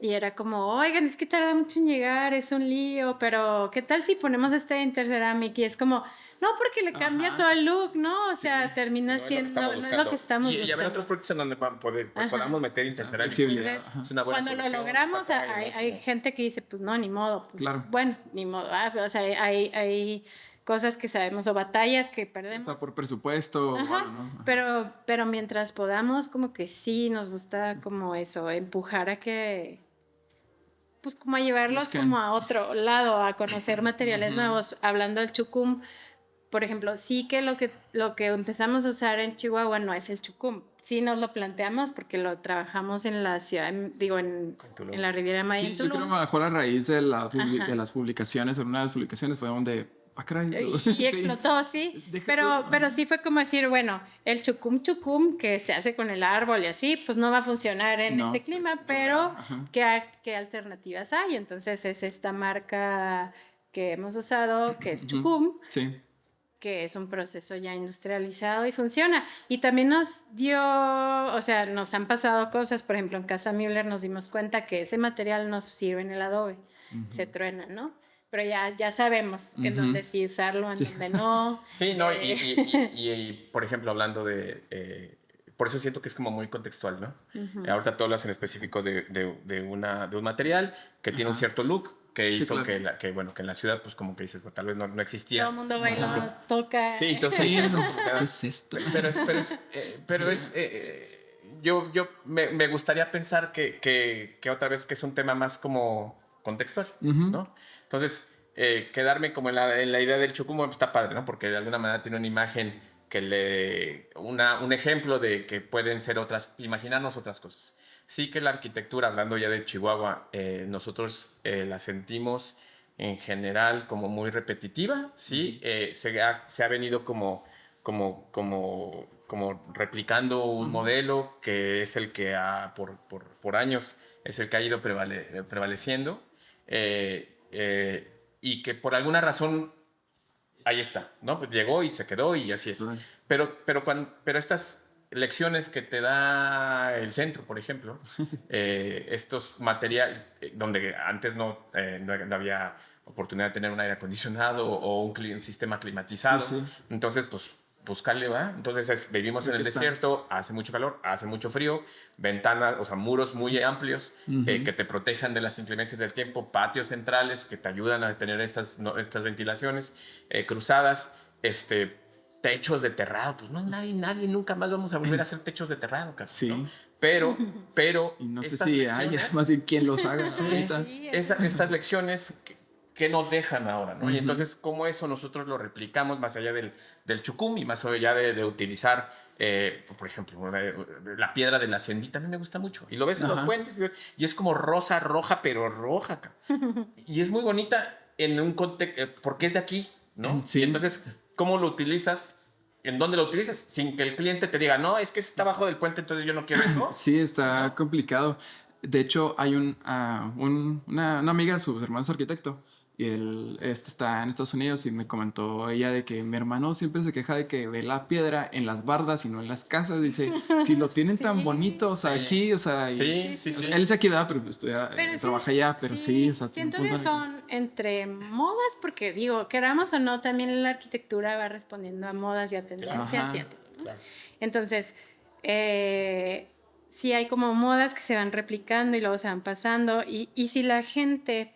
Y era como, oigan, es que tarda mucho en llegar, es un lío, pero ¿qué tal si ponemos Interceramic? Y es como, no, porque le cambia todo el look, ¿no? O sea, termina siendo, no es lo que estamos buscando. Y habrá otros proyectos en donde podamos meter Interceramic. Entonces, cuando lo logramos, hay gente que dice, pues no, ni modo. Pues, claro. Bueno, ni modo. O sea, hay cosas que sabemos o batallas que perdemos. Está por presupuesto. ¿no? Pero mientras podamos, como que sí nos gusta como eso, empujar a que... pues como a llevarlos como a otro lado, a conocer materiales nuevos. Hablando del chucum, por ejemplo, sí que lo que empezamos a usar en Chihuahua no es el chucum. Sí nos lo planteamos porque lo trabajamos en la ciudad, digo, en la Riviera Maya. Sí, yo creo que a lo mejor a raíz de las publicaciones, en una de las publicaciones fue donde... Y explotó, sí. Pero sí fue como decir, bueno, el chucum que se hace con el árbol y así, pues no va a funcionar en este clima, pero ¿qué alternativas hay? Entonces es esta marca que hemos usado, que es chucum, que es un proceso ya industrializado y funciona. Y también nos han pasado cosas, por ejemplo, en Casa Müller nos dimos cuenta que ese material no sirve en el adobe, se truena, ¿no? Pero ya sabemos en dónde sí usarlo, en dónde no. Sí, no, y por ejemplo, hablando de por eso siento que es como muy contextual, ¿no? Ahorita tú hablas en específico de un material que tiene un cierto look, que hizo claro. que en la ciudad, pues como que dices, pues, tal vez no existía. Todo el mundo baila, toca. Sí, entonces... Sí, no, ¿qué es esto? Pero me gustaría pensar que otra vez que es un tema más como contextual, ¿no? Entonces, quedarme como en la idea del chucumo está padre, ¿no? Porque de alguna manera tiene una imagen que un ejemplo de que pueden ser imaginarnos otras cosas. Sí que la arquitectura, hablando ya de Chihuahua, nosotros la sentimos en general como muy repetitiva, ¿sí? Se ha venido como replicando un modelo que es el que por años es el que ha ido prevaleciendo y que por alguna razón ahí está, ¿no? Pues llegó y se quedó y así es. Pero estas lecciones que te da el centro, por ejemplo, estos materiales donde antes no había oportunidad de tener un aire acondicionado o un sistema climatizado, entonces pues buscarle, ¿va? Entonces vivimos en el desierto, hace mucho calor, hace mucho frío, ventanas, o sea, muros muy amplios que te protejan de las inclemencias del tiempo, patios centrales que te ayudan a tener estas ventilaciones cruzadas, techos de terrado, pues no, nadie nunca más vamos a volver a hacer techos de terrado, casi, ¿no? Pero y no sé si hay, más bien quién los haga. Estas lecciones que nos dejan ahora, ¿no? Y entonces, ¿cómo eso nosotros lo replicamos más allá del chucum y más allá de utilizar, por ejemplo, la piedra de la haciendita? A mí me gusta mucho. Y lo ves en los puentes y es como roja, pero roja. Y es muy bonita en un contexto, porque es de aquí, ¿no? Sí. Y entonces, ¿cómo lo utilizas? ¿En dónde lo utilizas? Sin que el cliente te diga, no, es que está abajo del puente, entonces yo no quiero eso. Sí, está complicado. De hecho, hay una amiga, su hermano es arquitecto, y él está en Estados Unidos y me comentó ella de que mi hermano siempre se queja de que ve la piedra en las bardas y no en las casas. Dice, si lo tienen tan bonito, o sea, aquí, o sea... Sí. Él es aquí, ¿verdad? Pero trabaja allá, pero sí, o sea... Siento que son entre modas, porque digo, queramos o no, también la arquitectura va respondiendo a modas y a tendencias. ¿No? Claro. Entonces, sí hay como modas que se van replicando y luego se van pasando. Y si la gente...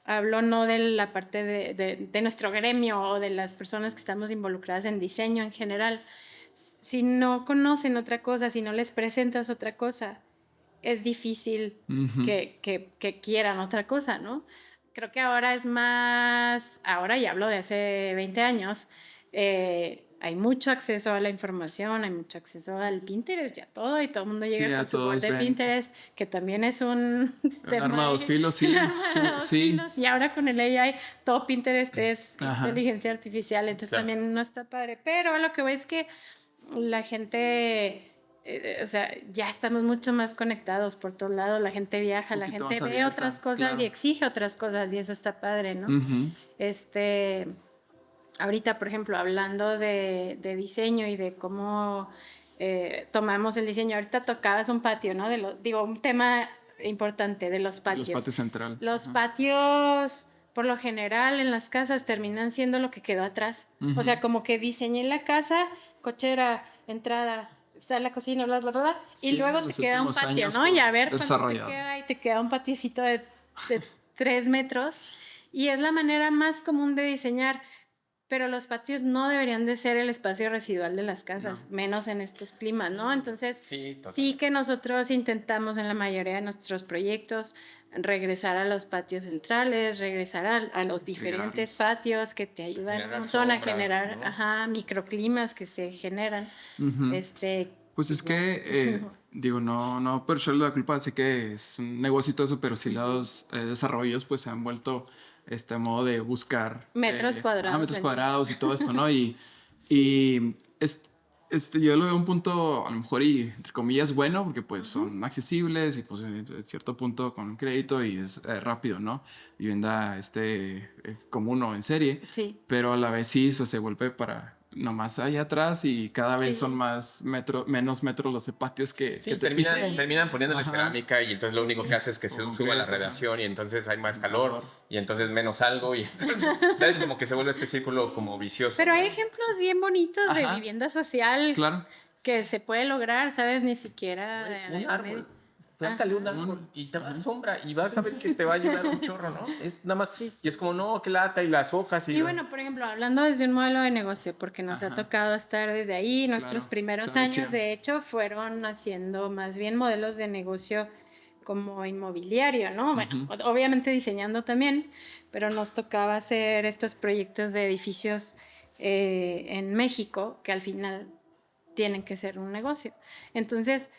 Hablo no de la parte de nuestro gremio o de las personas que estamos involucradas en diseño en general. Si no conocen otra cosa, si no les presentas otra cosa, es difícil que quieran otra cosa, ¿no? Creo que ahora es más... Ahora, y hablo de hace 20 años, hay mucho acceso a la información, hay mucho acceso al Pinterest, ya todo, y todo el mundo llega con su board de Pinterest, que también es un tema... arma de 2 filos, filos, y ahora con el AI, todo Pinterest es inteligencia artificial, entonces también no está padre. Pero lo que voy es que la gente... o sea, ya estamos mucho más conectados por todos lados, la gente viaja, la gente ve otras cosas y exige otras cosas, y eso está padre, ¿no? Ahorita, por ejemplo, hablando de diseño y de cómo tomamos el diseño, ahorita tocabas un patio, ¿no? Un tema importante de los patios. Los patios centrales. Los patios, por lo general, en las casas terminan siendo lo que quedó atrás. O sea, como que diseñé la casa, cochera, entrada, está la cocina, bla, bla, bla, y luego te queda un patio, ¿no? Y a ver cuánto te queda, y te queda un patiecito de 3 metros. Y es la manera más común de diseñar. Pero los patios no deberían de ser el espacio residual de las casas, menos en estos climas, ¿no? Entonces, sí que nosotros intentamos en la mayoría de nuestros proyectos regresar a los patios centrales, regresar a los diferentes patios que te ayudan un montón a generar, ¿no? Microclimas que se generan. Pues es que, no por echarle la culpa, sé que es un negocio y todo eso, pero sí los desarrollos pues se han vuelto... modo de buscar metros cuadrados y todo esto, ¿no? Y yo lo veo un punto a lo mejor y entre comillas bueno, porque pues son accesibles y pues en cierto punto con crédito y es rápido, ¿no? Vivienda común o en serie, pero a la vez sí eso se vuelve para nomás allá atrás y cada vez son menos metros los patios que terminan poniéndole cerámica y entonces lo único que hace es que se suba la radiación y entonces hay más calor y entonces menos algo y entonces, ¿sabes? Como que se vuelve este círculo como vicioso. Pero hay ejemplos bien bonitos de vivienda social. Claro. que se puede lograr, ¿sabes? Ni siquiera... Un árbol. Plántale un árbol y te va a dar sombra y vas a ver que te va a ayudar un chorro, ¿no? Es nada más. Sí. Y es como, no, qué lata y las hojas. Y bueno, por ejemplo, hablando desde un modelo de negocio, porque nos ha tocado estar desde ahí, nuestros primeros años, de hecho, fueron haciendo más bien modelos de negocio como inmobiliario, ¿no? Bueno, obviamente diseñando también, pero nos tocaba hacer estos proyectos de edificios en México que al final tienen que ser un negocio. Entonces,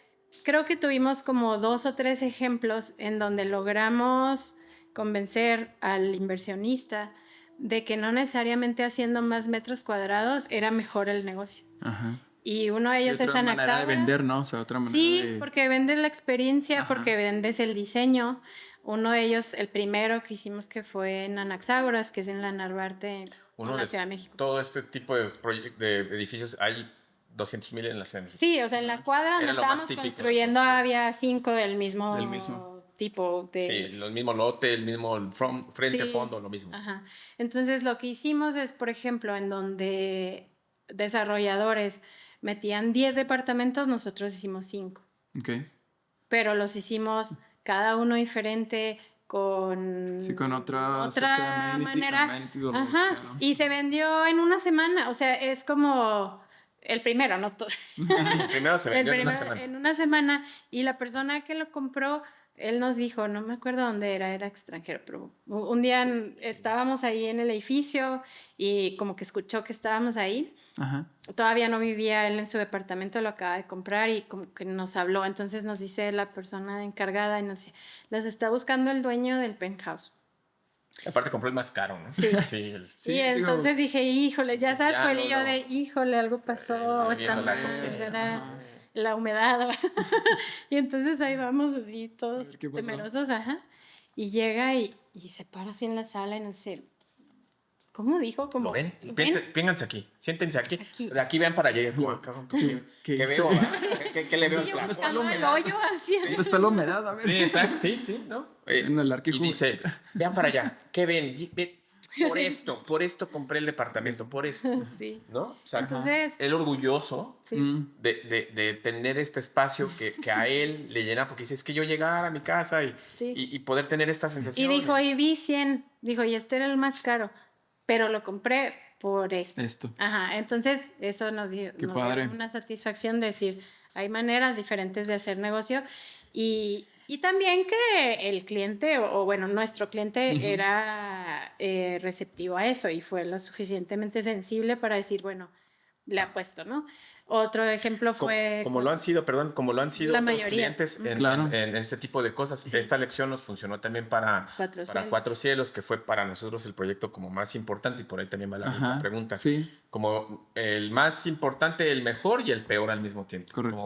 creo que tuvimos como 2 o 3 ejemplos en donde logramos convencer al inversionista de que no necesariamente haciendo más metros cuadrados era mejor el negocio. Ajá. Y uno de ellos es Anaxágoras. Otra manera de vender, ¿no? O sea, otra manera sí, porque vendes la experiencia, porque vendes el diseño. Uno de ellos, el primero que hicimos, que fue en Anaxágoras, que es en la Narvarte, en la Ciudad de México. Todo este tipo de edificios, hay 200,000 en la Ciudad de México. Sí, o sea, en la cuadra donde estábamos construyendo había 5 del mismo tipo de... Sí, el mismo lote, el mismo frente, fondo, lo mismo. Ajá. Entonces, lo que hicimos es, por ejemplo, en donde desarrolladores metían 10 departamentos, nosotros hicimos 5. Okay. Pero los hicimos cada uno diferente, con otra manera. Ajá. ¿No? Y se vendió en una semana. O sea, es como el primero, ¿no? El primero se vendió en una semana. En una semana. Y la persona que lo compró, él nos dijo, no me acuerdo dónde era extranjero, pero un día estábamos ahí en el edificio y como que escuchó que estábamos ahí. Ajá. Todavía no vivía él en su departamento, lo acaba de comprar y como que nos habló. Entonces nos dice la persona encargada y nos dice, los está buscando el dueño del penthouse. Aparte compró el más caro, ¿no? Sí. Sí, entonces dije, híjole, ya sabes, Joelillo, de híjole, algo pasó, está mal, la humedad. Y entonces ahí vamos así todos temerosos, y llega y se para así en la sala y no sé, ¿cómo dijo? Como, ¿lo ven? Vénganse aquí, siéntense aquí. De aquí vean para allá. ¿Qué veo? ¿Qué le veo? ¿Dónde está la humedad? ¿Dónde está la humedad? A ver. Sí, exacto. Sí, ¿no? En el arquivo. Y dice, vean para allá, ¿qué ven? Por esto compré el departamento, por esto. Sí. ¿No? O sea, entonces, él orgulloso de tener este espacio que a él le llena, porque dice, es que yo llegar a mi casa y poder tener esta sensación. Y dijo, y vi 100, dijo, y este era el más caro, pero lo compré por esto. Ajá, entonces eso nos dio una satisfacción de decir, hay maneras diferentes de hacer negocio y también que el cliente, o bueno, nuestro cliente era receptivo a eso y fue lo suficientemente sensible para decir, bueno, le apuesto, ¿no? Otro ejemplo fue... Como lo han sido otros clientes en este tipo de cosas. Sí. Esta lección nos funcionó también para Cuatro Cielos, que fue para nosotros el proyecto como más importante, y por ahí también va la misma pregunta. Sí. Como el más importante, el mejor y el peor al mismo tiempo. Correcto.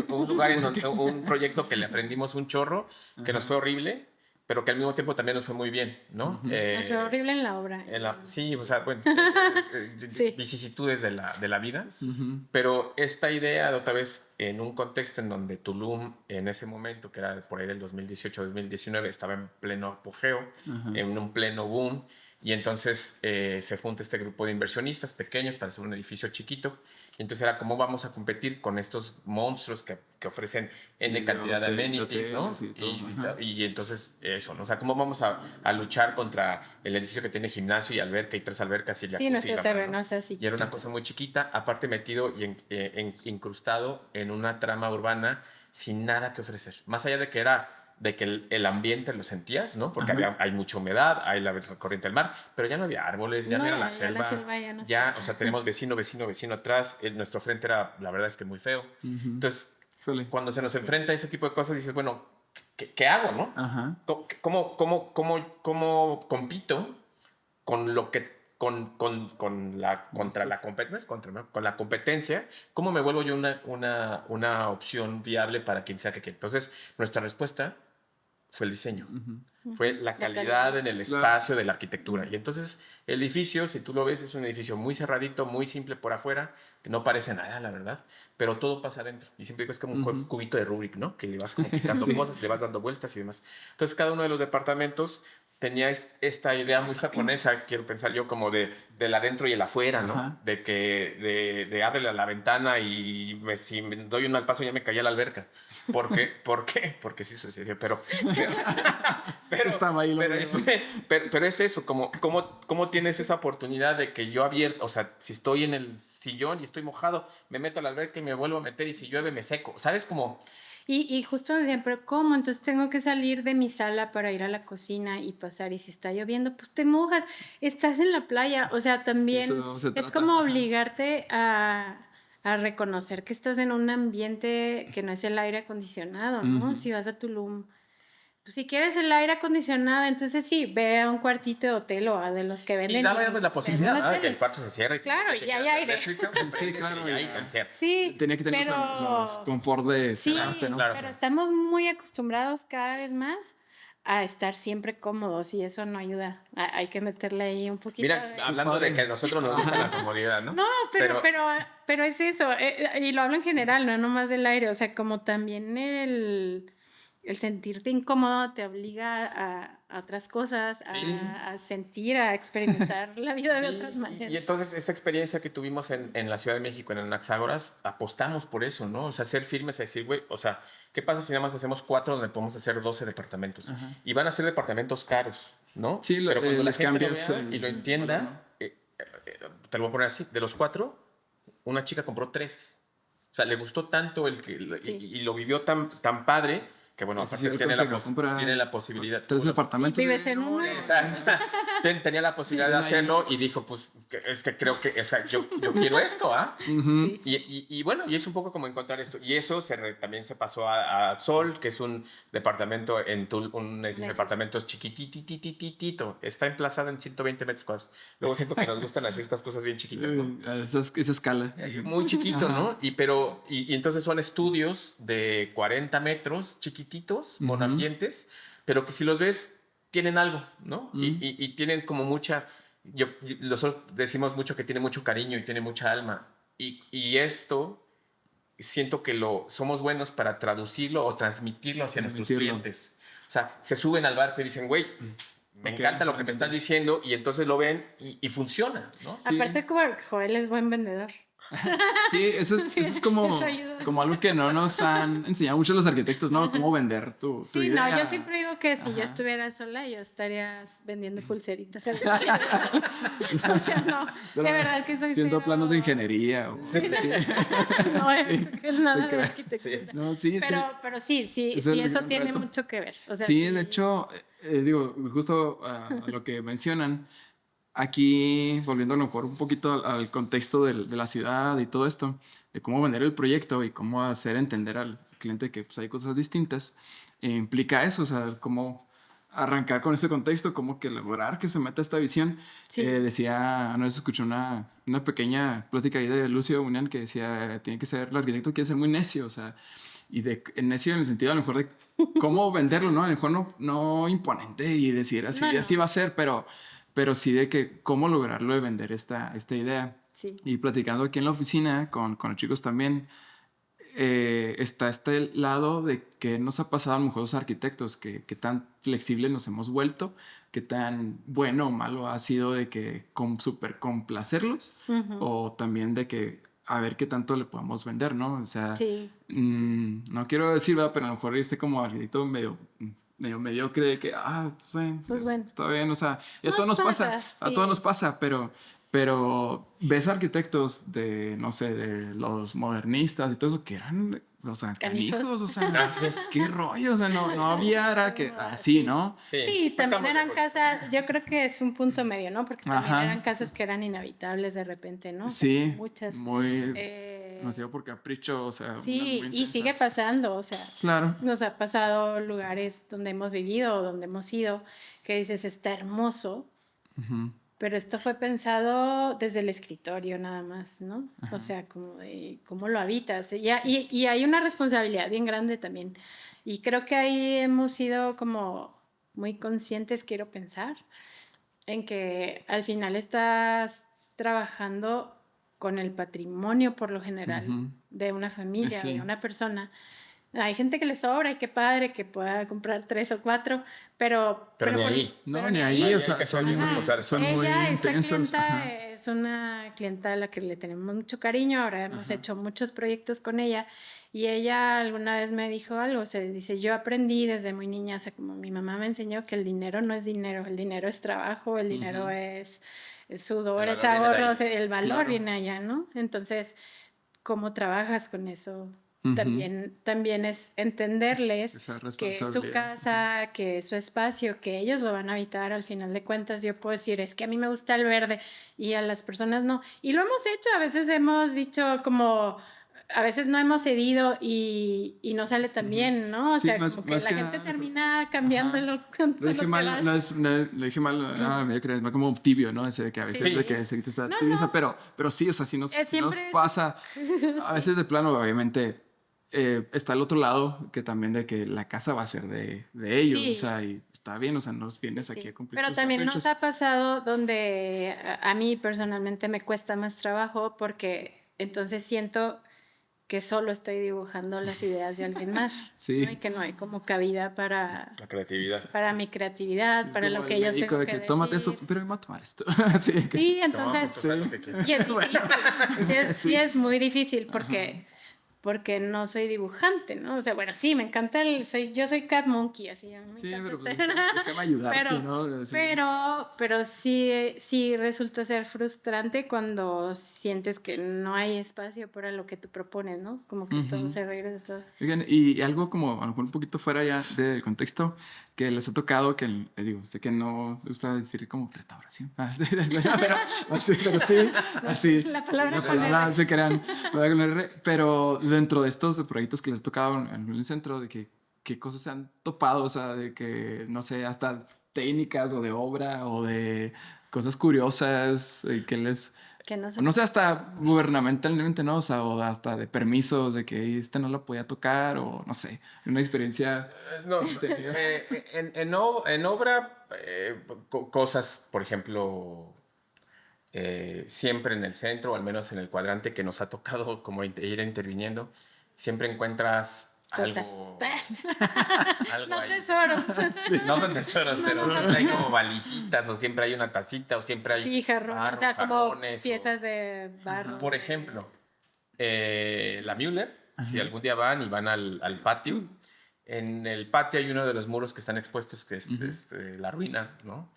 Como, un lugar en donde, un proyecto que le aprendimos un chorro, que nos fue horrible, pero que al mismo tiempo también nos fue muy bien, ¿no? Nos fue horrible en la obra. Sí, o sea, bueno, vicisitudes de la vida, pero esta idea de otra vez en un contexto en donde Tulum en ese momento, que era por ahí del 2018-2019, estaba en pleno apogeo, en un pleno boom, y entonces se junta este grupo de inversionistas pequeños para hacer un edificio chiquito. Y entonces era cómo vamos a competir con estos monstruos que ofrecen N cantidad de amenities, ¿no? Y entonces eso, ¿no? O sea, cómo vamos a luchar contra el edificio que tiene gimnasio y alberca y 3 albercas y jacuzzi. Sí, nuestro terreno es así. Y era una cosa muy chiquita, aparte metido y incrustado en una trama urbana sin nada que ofrecer. Más allá de que el ambiente lo sentías, ¿no? Porque hay mucha humedad, hay la corriente del mar, pero ya no había árboles, ya no era la selva. Ya, o sea, tenemos vecino atrás. Nuestro frente era, la verdad es que muy feo. Entonces, cuando se nos enfrenta a ese tipo de cosas, dices, bueno, ¿qué hago, no? ¿Cómo compito con lo que con la competencia? ¿Cómo me vuelvo yo una opción viable para quien sea que quiera? Entonces, nuestra respuesta fue el diseño, fue la calidad en el espacio de la arquitectura. Y entonces el edificio, si tú lo ves, es un edificio muy cerradito, muy simple por afuera, que no parece nada, la verdad, pero todo pasa adentro. Y siempre digo, es como un cubito de Rubik, ¿no? Que le vas como quitando cosas, le vas dando vueltas y demás. Entonces cada uno de los departamentos tenía esta idea muy japonesa, quiero pensar yo, como del adentro y el afuera, ¿no? Ajá. De que de ábrele a la ventana y si me doy un mal paso ya me caí a la alberca. ¿Por qué? ¿Por qué? Porque sí sucedió, pero Estaba ahí pero es eso, como tienes esa oportunidad de que yo abierto, o sea, si estoy en el sillón y estoy mojado, me meto a la alberca y me vuelvo a meter, y si llueve me seco, ¿sabes? Como... Y justo decían, pero ¿cómo? Entonces tengo que salir de mi sala para ir a la cocina y pasar, y si está lloviendo, pues te mojas, estás en la playa, o sea, también es como obligarte a reconocer que estás en un ambiente que no es el aire acondicionado, ¿no? Si vas a Tulum, pues si quieres el aire acondicionado, entonces sí, ve a un cuartito de hotel o a de los que venden. Y daba la posibilidad de que el cuarto se cierre. Claro, y hay aire. Sí, claro. Sí, tenía que tener los confort de cerrarte, ¿no? Claro, pero estamos muy acostumbrados cada vez más a estar siempre cómodos, y eso no ayuda. Hay que meterle ahí un poquito. Mira, hablando de que a nosotros nos gusta la comodidad, ¿no? No, pero es eso, y lo hablo en general, no nomás del aire, o sea, como también el sentirte incómodo te obliga a otras cosas, a sentir, a experimentar la vida de otras maneras. Y entonces esa experiencia que tuvimos en la Ciudad de México, en Anaxágoras, apostamos por eso, ¿no? O sea, ser firmes a decir, güey, o sea, ¿qué pasa si nada más hacemos 4 donde podemos hacer 12 departamentos? Ajá. Y van a ser departamentos caros, ¿no? Sí, pero cuando la gente lo cambias vea y lo entienda, te lo voy a poner así, de los 4, una chica compró 3. O sea, le gustó tanto y lo vivió tan padre, que bueno, aparte tiene la posibilidad. 3 departamentos. Vives en uno. Exacto. Tenía la posibilidad de hacerlo y dijo, pues, es que creo que, o sea, yo quiero esto, ¿ah? Uh-huh. Y bueno, y es un poco como encontrar esto. Y eso también se pasó a Sol, que es un departamento en un departamento chiquititititito. Está emplazado en 120 metros cuadrados. Luego siento que nos gustan hacer estas cosas bien chiquitas, ¿no? Esa escala. Es muy chiquito, ajá, ¿no? Y entonces son estudios de 40 metros, chiquititos, monambientes, pero que si los ves, tienen algo, ¿no? Y tienen como mucha... Nosotros decimos mucho que tiene mucho cariño y tiene mucha alma. Y esto, siento que somos buenos para traducirlo o transmitirlo hacia nuestros clientes. O sea, se suben al barco y dicen, güey, me encanta lo que me estás diciendo, y entonces lo ven y funciona, ¿no? Sí. Aparte, Joel es buen vendedor. Sí, eso es como algo que no nos han enseñado mucho los arquitectos, ¿no? Cómo vender tu idea. No, yo siempre digo que si yo estuviera sola, yo estaría vendiendo pulseritas. O sea, no, de verdad que soy haciendo planos de ingeniería. No, es nada de arquitectura. Sí. No, sí, pero sí, eso tiene mucho que ver. O sea, sí, de hecho, digo, justo a lo que mencionan, aquí, volviendo a lo mejor un poquito al contexto de la ciudad y todo esto, de cómo vender el proyecto y cómo hacer entender al cliente que pues, hay cosas distintas, implica eso, o sea, cómo arrancar con este contexto, cómo que lograr que se meta esta visión. Sí. Decía, no sé, escuché una pequeña plática ahí de Lucio Munian que decía, el arquitecto quiere ser muy necio, o sea, y necio en el sentido a lo mejor de cómo venderlo, ¿no? A lo mejor no imponente y decir así va a ser, pero sí de que cómo lograrlo de vender esta idea. Sí. Y platicando aquí en la oficina con los chicos también, está este lado de que nos ha pasado a lo mejor los arquitectos, que tan flexibles nos hemos vuelto, que tan bueno o malo ha sido de que súper complacerlos, o también de que a ver qué tanto le podemos vender, ¿no? O sea, sí. No quiero decir, ¿verdad? Pero a lo mejor como arquitecto medio mediocre de que, pues bueno, está bien, o sea, a todos nos pasa, sí. A todos nos pasa, pero ves arquitectos de, no sé, de los modernistas y todo eso que eran, o sea, canijos, o sea, qué rollo, o sea, no había, era que así, ¿no? Sí, también eran casas, yo creo que es un punto medio, ¿no? Porque también eran casas que eran inhabitables de repente, ¿no? Sí, muchas. Muy... no sé, por capricho, o sea... Sí, y sigue pasando, o sea... Claro. Nos ha pasado lugares donde hemos vivido, donde hemos ido, que dices, está hermoso, pero esto fue pensado desde el escritorio nada más, ¿no? Ajá. O sea, como de cómo lo habitas. Y hay una responsabilidad bien grande también. Y creo que ahí hemos sido como muy conscientes, quiero pensar, en que al final estás trabajando con el patrimonio por lo general de una familia, de una persona, Hay gente que le sobra y qué padre que pueda comprar 3 o 4, pero ni ahí. No, ni ahí, o sea, son muy ella, esta intensos. clienta, es una clienta a la que le tenemos mucho cariño, ahora hemos hecho muchos proyectos con ella, y ella alguna vez me dijo algo, dice, yo aprendí desde muy niña, o sea, como mi mamá me enseñó que el dinero no es dinero, el dinero es trabajo, el dinero es sudor, es ahorros, el valor viene allá, ¿no? Entonces, ¿cómo trabajas con eso? También es entenderles que es su casa, que es su espacio, que ellos lo van a habitar. Al final de cuentas, yo puedo decir, es que a mí me gusta el verde y a las personas no. Y lo hemos hecho, a veces hemos dicho como, a veces no hemos cedido y no sale tan bien, ¿no? O sea, como que la gente termina cambiándolo. Lo dije mal, lo dije mal, me crees, como tibio, ¿no? Ese de que a veces de que se está tibiosa, pero sí, o sea, si nos pasa, a veces de plano, obviamente, está el otro lado, que también de que la casa va a ser de ellos, o sea, y está bien, o sea, nos vienes aquí a cumplir pero tus también caprichos. nos ha pasado donde a mí personalmente me cuesta más trabajo porque entonces siento que solo estoy dibujando las ideas de alguien más, ¿no? Y que no hay como cabida para la creatividad, para mi creatividad, para lo que yo tengo que decir. Tómate esto, pero me voy a tomar esto. Sí, entonces y es difícil, sí es muy difícil porque no soy dibujante, ¿no? O sea, bueno, sí, me encanta yo soy Cat Monkey, así. A mí me pero déjame ayudarte, ¿no? Sí. Pero sí resulta ser frustrante cuando sientes que no hay espacio para lo que tú propones, ¿no? Como que todo se regresa todo. Oigan, y algo como a lo mejor un poquito fuera ya del contexto que les ha tocado, que digo, sé que no me gusta decir como restauración, pero sí, así. La palabra se crean, pero dentro de estos proyectos que les ha tocado en el centro, de qué cosas se han topado, o sea, de que, no sé, hasta técnicas o de obra o de cosas curiosas que les... no sé, hasta gubernamentalmente, ¿no? O sea, o hasta de permisos de que no lo podía tocar o no sé, una experiencia... No, en obra, cosas, por ejemplo, siempre en el centro, o al menos en el cuadrante que nos ha tocado como ir interviniendo, siempre encuentras algo no ahí. Tesoros. Sí. No son tesoros, pero siempre hay como valijitas, o siempre hay una tacita, o siempre hay jarrones, o sea, como piezas de barro. Por ejemplo, la Müller, si algún día van y van al patio, en el patio hay uno de los muros que están expuestos, que es la ruina, ¿no?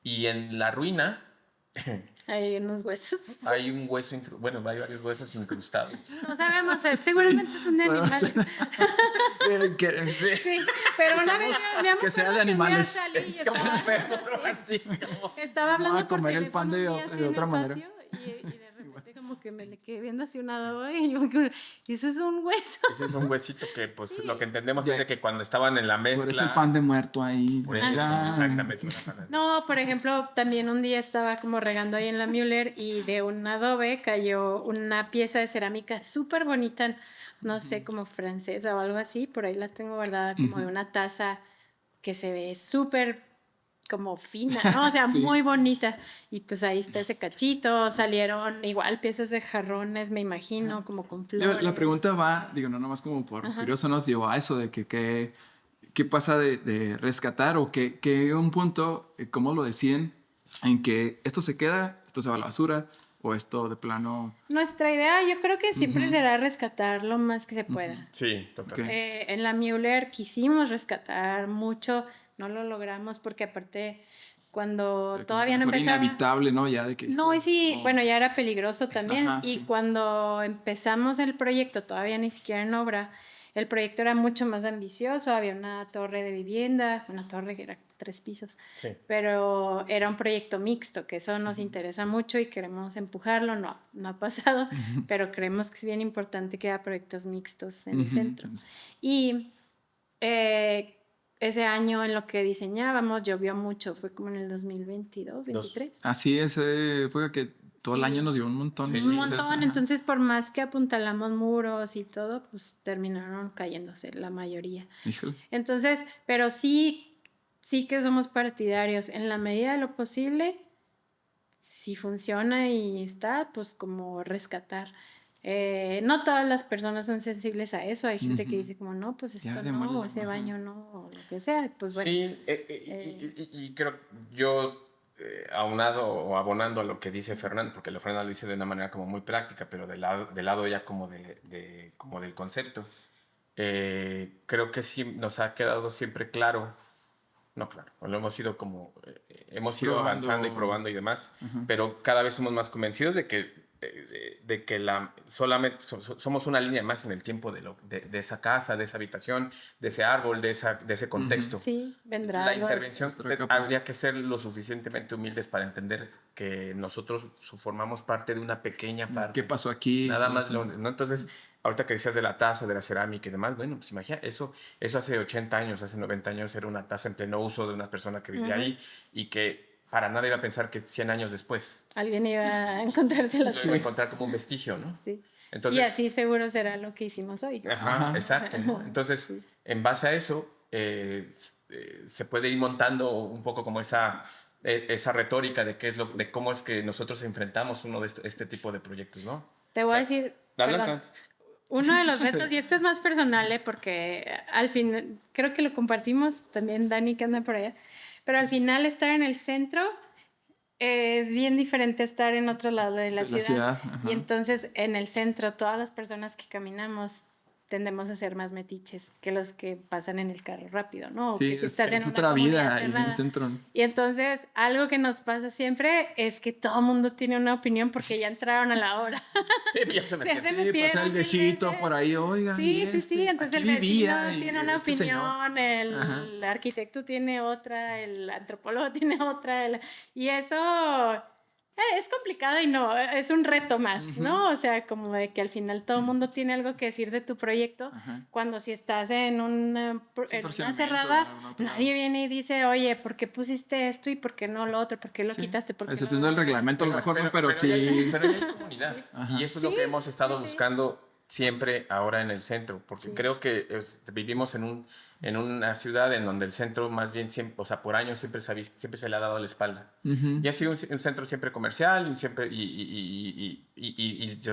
Y en la ruina hay unos huesos. Hay un hueso, hay varios huesos incrustados. No sabemos, seguramente es un animal. Sí, pero una vez que sea de animales. Es como un perro, así. Estaba hablando a comer el pan de otra manera. Y de repente como que me le quedé viendo así un adobo y yo, eso es un hueso. Ese es un huesito que, pues, lo que entendemos es de que cuando estaban en la mezcla... Por eso el pan de muerto ahí. Exactamente. No, por ejemplo, también un día estaba como regando ahí en la Müller y de un adobe cayó una pieza de cerámica súper bonita, no sé, como francesa o algo así, por ahí la tengo guardada, como de una taza que se ve súper como fina, ¿no? O sea, muy bonita. Y pues ahí está ese cachito, salieron igual piezas de jarrones, me imagino, como con flores. La pregunta va, digo, no nomás como por curioso, nos digo a eso de que qué pasa de rescatar o que un punto, cómo lo deciden en que esto se queda, esto se va a la basura o esto de plano... Nuestra idea yo creo que siempre será rescatar lo más que se pueda. Sí, totalmente. En la Müller quisimos rescatar mucho, no lo logramos porque aparte cuando todavía no empezaba... inevitable, ¿no? Ya de que... No, y sí, bueno, ya era peligroso también. Y cuando empezamos el proyecto, todavía ni siquiera en obra, el proyecto era mucho más ambicioso, había una torre de vivienda, una torre que era 3 pisos, pero era un proyecto mixto, que eso nos interesa mucho y queremos empujarlo, no ha pasado, pero creemos que es bien importante que haya proyectos mixtos en el centro. Y ese año en lo que diseñábamos llovió mucho, fue como en el 2022, 2023. Así es, fue que todo el año nos dio un montón. Un montón, entonces por más que apuntalamos muros y todo, pues terminaron cayéndose la mayoría. Híjole. Entonces, pero sí que somos partidarios, en la medida de lo posible, si funciona y está, pues como rescatar. No todas las personas son sensibles a eso. Hay gente que dice como, no, pues esto no, o ese baño no, o lo que sea. Pues bueno. Sí, y creo yo, aunado o abonando a lo que dice Fernando, porque Fernando lo dice de una manera como muy práctica, pero del lado ya como, como del concepto, creo que sí nos ha quedado siempre claro, no claro, lo hemos ido como, hemos ido avanzando y probando y demás, pero cada vez somos más convencidos de que solamente somos una línea más en el tiempo de esa casa, de esa habitación, de ese árbol, de ese contexto. Sí, vendrá. La intervención habría que ser lo suficientemente humildes para entender que nosotros formamos parte de una pequeña parte. ¿Qué pasó aquí? Nada más, ¿no? Entonces, ahorita que decías de la taza, de la cerámica y demás, bueno, pues imagina, eso hace 80 años, hace 90 años era una taza en pleno uso de una persona que vivía ahí y que para nada iba a pensar que 100 años después alguien iba a encontrarse la iba a encontrar como un vestigio, ¿no? Sí. Entonces, y así seguro será lo que hicimos hoy. Ajá, exacto, ¿no? Entonces, en base a eso, se puede ir montando un poco como esa retórica de de cómo es que nosotros enfrentamos uno de este tipo de proyectos, ¿no? Te voy a decir, uno de los retos, y esto es más personal, porque al fin, creo que lo compartimos también Dani que anda por allá, pero al final estar en el centro es bien diferente estar en otro lado de la ciudad. Y entonces en el centro todas las personas que caminamos tendemos a ser más metiches que los que pasan en el carro rápido, ¿no? Sí, que si estás en otra vida en el centro. Y entonces algo que nos pasa siempre es que todo el mundo tiene una opinión porque ya entraron a la hora. Sí, ya se metieron. Sí, pasa el viejito por ahí, oigan. Sí. Entonces el vecino tiene una opinión, el arquitecto tiene otra, el antropólogo tiene otra, y eso... Es complicado y no, es un reto más, ¿no? O sea, como de que al final todo el mundo tiene algo que decir de tu proyecto, cuando si estás en una cerrada, nadie viene y dice, oye, ¿por qué pusiste esto y por qué no lo otro? ¿Por qué lo quitaste? Exceptuando el reglamento, a lo mejor, pero sí. Pero ya hay comunidad. Y eso es lo que hemos estado buscando siempre ahora en el centro, porque creo que vivimos en una ciudad en donde el centro más bien siempre, o sea, por años siempre se le ha dado la espalda. Y ha sido un centro siempre comercial y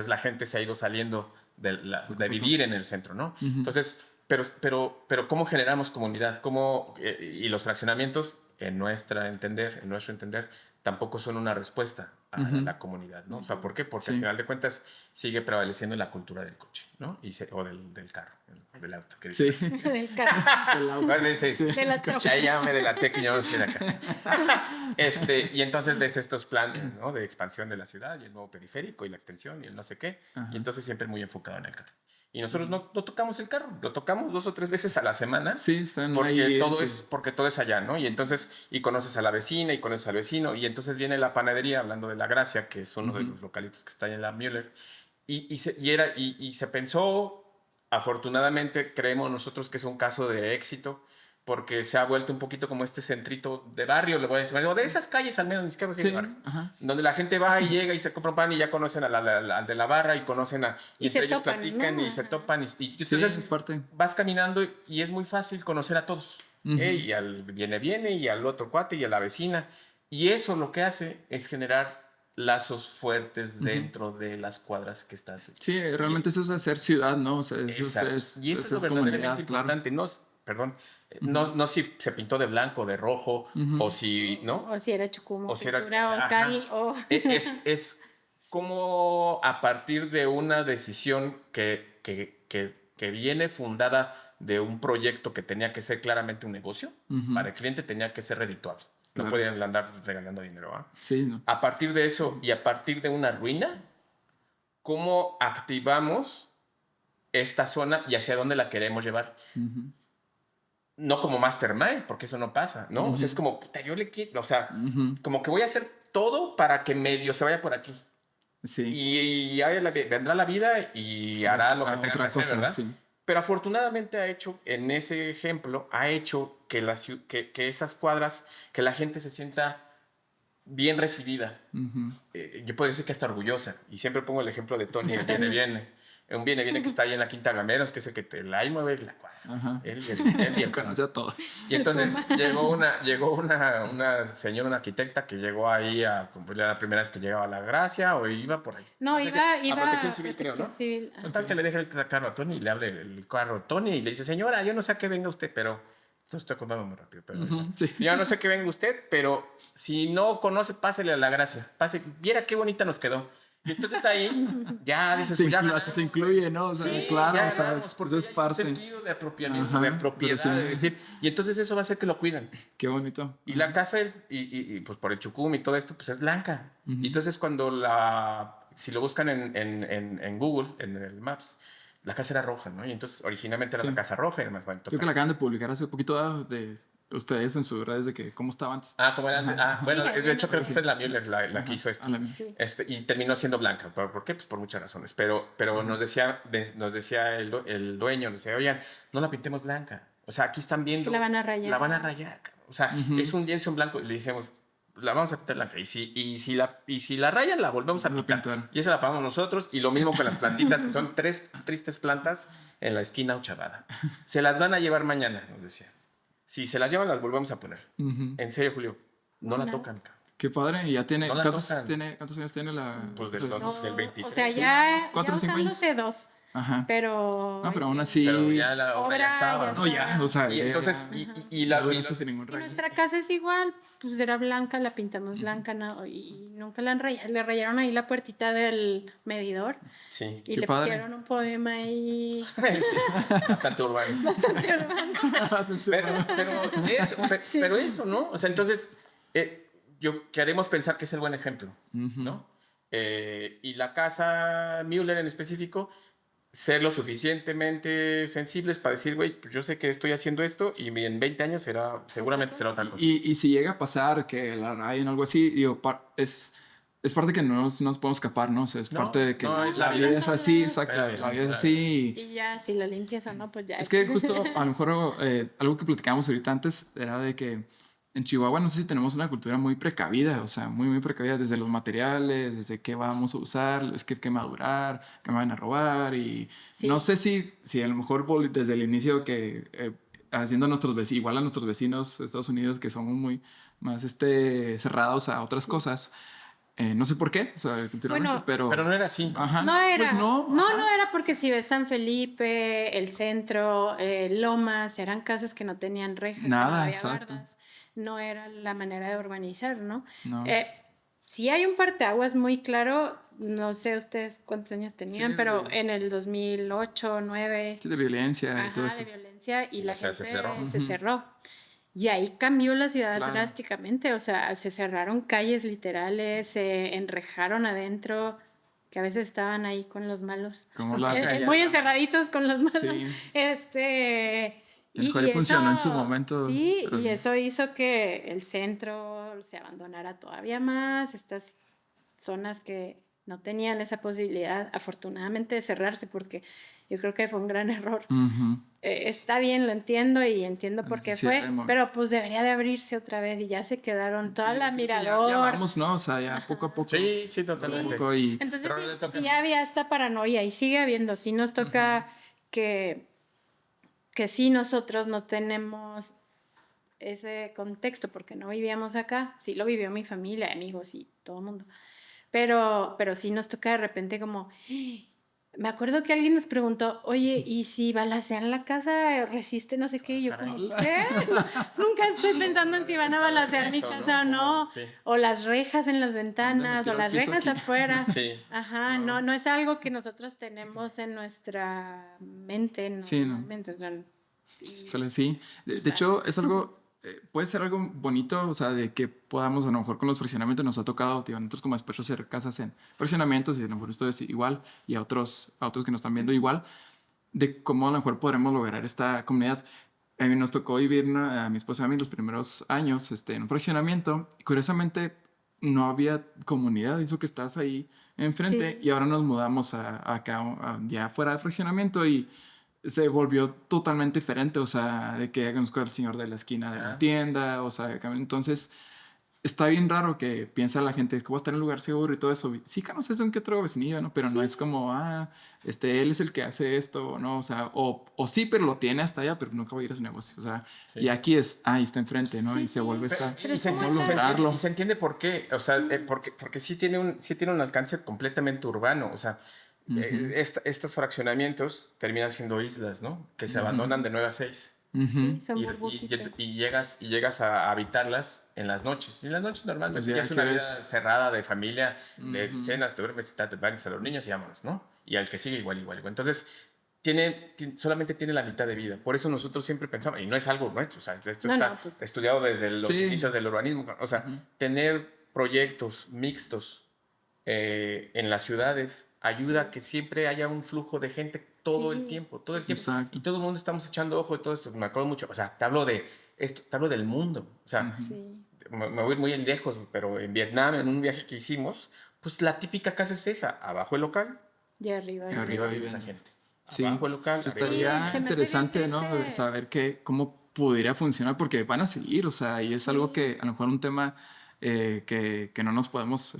la gente se ha ido saliendo de vivir en el centro, ¿no? Entonces, pero ¿cómo generamos comunidad? Y los fraccionamientos, en nuestro entender, tampoco son una respuesta a la comunidad, ¿no? O sea, ¿por qué? Porque al final de cuentas sigue prevaleciendo la cultura del coche, ¿no? O del carro, del auto. Sí. Del carro. Del auto. De la troca. Ya me delaté que yo no estoy de acá. Y entonces ves estos planes, ¿no? De expansión de la ciudad y el nuevo periférico y la extensión y el no sé qué. Y entonces siempre muy enfocado en el carro. Y nosotros no tocamos el carro, lo tocamos 2 o 3 veces a la semana. Sí, están porque ahí. Porque todo es allá, ¿no? Y entonces, y conoces a la vecina y conoces al vecino. Y entonces viene la panadería, hablando de La Gracia, que es uno de los localitos que está ahí en la Müller. Y se pensó, afortunadamente, creemos nosotros que es un caso de éxito, porque se ha vuelto un poquito como este centrito de barrio, le voy a decir, o de esas calles al menos, ni siquiera de barrio, donde la gente va y llega y se compra un pan y ya conocen al de la barra y conocen y entre ellos platican, ¿no? Y se topan y entonces vas caminando y es muy fácil conocer a todos. Y al viene y al otro cuate y a la vecina, y eso lo que hace es generar lazos fuertes dentro de las cuadras que estás. Sí, realmente eso es hacer ciudad, ¿no? O sea, y eso es lo verdaderamente importante, claro. No si se pintó de blanco, de rojo, o si, ¿no? O si era chucumo, o cal, o... Es como a partir de una decisión que viene fundada de un proyecto que tenía que ser claramente un negocio, para el cliente tenía que ser redituable. No podían andar regalando dinero, ¿ah? Sí, no. A partir de eso y a partir de una ruina, ¿cómo activamos esta zona y hacia dónde la queremos llevar? No como mastermind, porque eso no pasa, ¿no? O sea, es como, puta, yo le quiero, o sea, como que voy a hacer todo para que medio se vaya por aquí. Sí. Y vendrá la vida y hará lo que tenga que hacer, ¿verdad? Sí. Pero afortunadamente en ese ejemplo, ha hecho que esas cuadras, que la gente se sienta bien recibida. Yo podría decir que hasta orgullosa. Y siempre pongo el ejemplo de Tony, el viene. un viene que está ahí en la Quinta Gameros, que es el que te la mueve la cuadra. Ajá. Él y el Conoce a todo. Y entonces llegó una señora, una arquitecta que llegó ahí como era la primera vez que llegaba a La Gracia o iba por ahí. No, iba a Protección Civil, creo, ¿no? Civil. Total, que le deja el carro a Tony y le abre el carro a Tony y le dice, señora, yo no sé a qué venga usted, pero... Esto estoy contando muy rápido, pero... Sí. Yo no sé qué venga usted, pero si no conoce, pásele a La Gracia. Viera qué bonita nos quedó. Y entonces ahí ya dices, pues ya hasta se incluye, ¿no? O sea, sí, claro, o sea, porque eso es parte. un sentido de apropiamiento, Ajá, de propiedad, sí. de decir, y entonces eso va a hacer que lo cuidan. Qué bonito. Y la casa es, y pues por el chucum y todo esto, pues es blanca. Y entonces cuando si lo buscan en Google, en el Maps, la casa era roja, ¿no? Y entonces originalmente era la casa roja y demás. Bueno, creo que la acaban de publicar hace poquito de ustedes en sus redes de que cómo estaba antes. ¿Cómo era antes? Bueno, Sí, de hecho creo que fue la Müller la que hizo esto. Sí. Y terminó siendo blanca. ¿Por qué? Pues por muchas razones. Pero nos decía el dueño, nos decía, oigan, no la pintemos blanca. O sea, aquí están viendo... Es que la van a rayar. La van a rayar. O sea, es un lienzo en blanco. Y le decíamos, la vamos a pintar blanca. Y si la rayan, la volvemos a pintar. Y esa la pagamos nosotros. Y lo mismo con las plantitas, que son 3 tristes plantas en la esquina ochavada. Se las van a llevar mañana, nos decía. Si se las llevan, las volvemos a poner. En serio, Julio, no la tocan. Qué padre. Y ya tiene... No la ¿cuántos tocan. años tiene la...? Pues del 23. O sea, ya, ¿sí? 4 o 5 años. usándose 2. Ajá. Pero... No, pero aún así... Pero ya la obra ya estaba. No, ya, o sea... Y entonces... Y nuestra casa es igual. Pues era blanca, la pintamos blanca, ¿no? Y nunca la han rayado. Le rayaron ahí la puertita del medidor. Sí. Y Qué le padre. pusieron un poema ahí. Sí, bastante urbano. Bastante urbano. Pero eso, ¿no? O sea, entonces, queremos pensar que es el buen ejemplo, ¿no? Y la casa Müller en específico, ser lo suficientemente sensibles para decir, güey, pues yo sé que estoy haciendo esto y en 20 años seguramente será otra cosa. Y si llega a pasar que la rayen o algo así, digo, es parte que no nos podemos escapar, ¿no? O sea, es parte de que la vida es así, exacto, la vida es así. Y ya, si la limpias o no, pues ya. Es que justo, a lo mejor, algo que platicábamos ahorita antes era de que en Chihuahua no sé si tenemos una cultura muy precavida, o sea, muy, muy precavida desde los materiales, desde qué vamos a usar, es que qué me va a durar, qué me van a robar y no sé si a lo mejor desde el inicio que haciendo igual a nuestros vecinos de Estados Unidos que somos muy más cerrados a otras cosas. No sé por qué, o sea, culturalmente, pero no era así. Ajá, No era. Pues no era porque si ves San Felipe, el centro, Lomas, eran casas que no tenían rejas, nada, no había exacto. bardas. No era la manera de urbanizar, ¿no? No. Sí hay un parteaguas muy claro, no sé ustedes cuántos años tenían, Sí, pero en el 2008, 2009... Sí, de violencia y todo eso. de violencia y la gente se cerró. Y ahí cambió la ciudad Claro. drásticamente, o sea, se cerraron calles literales, se enrejaron adentro, que a veces estaban ahí con los malos. Como Muy encerraditos con los malos. Sí. Y funcionó en eso, su momento. Sí, y eso hizo que el centro se abandonara todavía más, estas zonas que no tenían esa posibilidad, afortunadamente, de cerrarse, porque yo creo que fue un gran error. Está bien, lo entiendo y entiendo por qué fue, pero pues debería de abrirse otra vez y ya se quedaron toda la Mirador. Ya vamos, ¿no? O sea, ya poco a poco. Sí, totalmente. Entonces sí había esta paranoia y sigue habiendo. Sí nos toca que sí nosotros no tenemos ese contexto porque no vivíamos acá. Sí lo vivió mi familia, amigos y todo el mundo. Pero sí nos toca de repente como... Me acuerdo que alguien nos preguntó, oye, ¿y si balacean la casa, resiste no sé qué? Y yo como, ¿qué? Nunca estoy pensando en si van a balacear mi casa o no. Sí. O las rejas en las ventanas, o las rejas afuera. Sí. Ajá, no es algo que nosotros tenemos en nuestra mente. Híjole, sí. De hecho, es algo... puede ser algo bonito, o sea, de que podamos, a lo mejor con los fraccionamientos nos ha tocado, tío, nosotros como despachos hacer casas en fraccionamientos y a lo mejor esto es igual y a otros que nos están viendo igual, de cómo a lo mejor podremos lograr esta comunidad. A mí nos tocó vivir a mi esposa y a mí los primeros años en un fraccionamiento y curiosamente no había comunidad, eso que estás ahí enfrente y ahora nos mudamos acá ya fuera de fraccionamiento y se volvió totalmente diferente, o sea, de que conozco al señor de la esquina de la tienda, o sea, entonces está bien raro que piensa la gente que voy a estar en un lugar seguro y todo eso. Sí conoces un que otro vecinillo, ¿no? Pero no es como, él es el que hace esto, ¿no? O sea, o sí, pero lo tiene hasta allá, pero nunca va a ir a su negocio. O sea, y aquí ahí está enfrente, ¿no? Sí, y se vuelve esta... Y se entiende por qué. O sea, porque sí tiene un alcance completamente urbano. O sea, estos fraccionamientos terminan siendo islas, ¿no? Que se abandonan de 9 a 6. Sí, son burbujitas. Y llegas a habitarlas en las noches. Y en las noches normalmente Pues ya es una vida cerrada de familia, de cenas, te duermes, te bañas a los niños y vámonos, ¿no? Y al que sigue igual. Entonces, solamente tiene la mitad de vida. Por eso nosotros siempre pensamos, y no es algo nuestro, o sea, esto está estudiado desde los inicios del urbanismo. O sea, tener proyectos mixtos en las ciudades ayuda a que siempre haya un flujo de gente todo el tiempo. Exacto. Y todo el mundo estamos echando ojo de todo esto. Me acuerdo mucho, o sea, te hablo del mundo. O sea, me voy muy lejos, pero en Vietnam, en un viaje que hicimos, pues la típica casa es esa, abajo el local. Y arriba vive la gente. Sí, abajo el local. Estaría interesante, ¿no? Saber cómo podría funcionar, porque van a seguir, o sea, y es algo que a lo mejor un tema que no nos podemos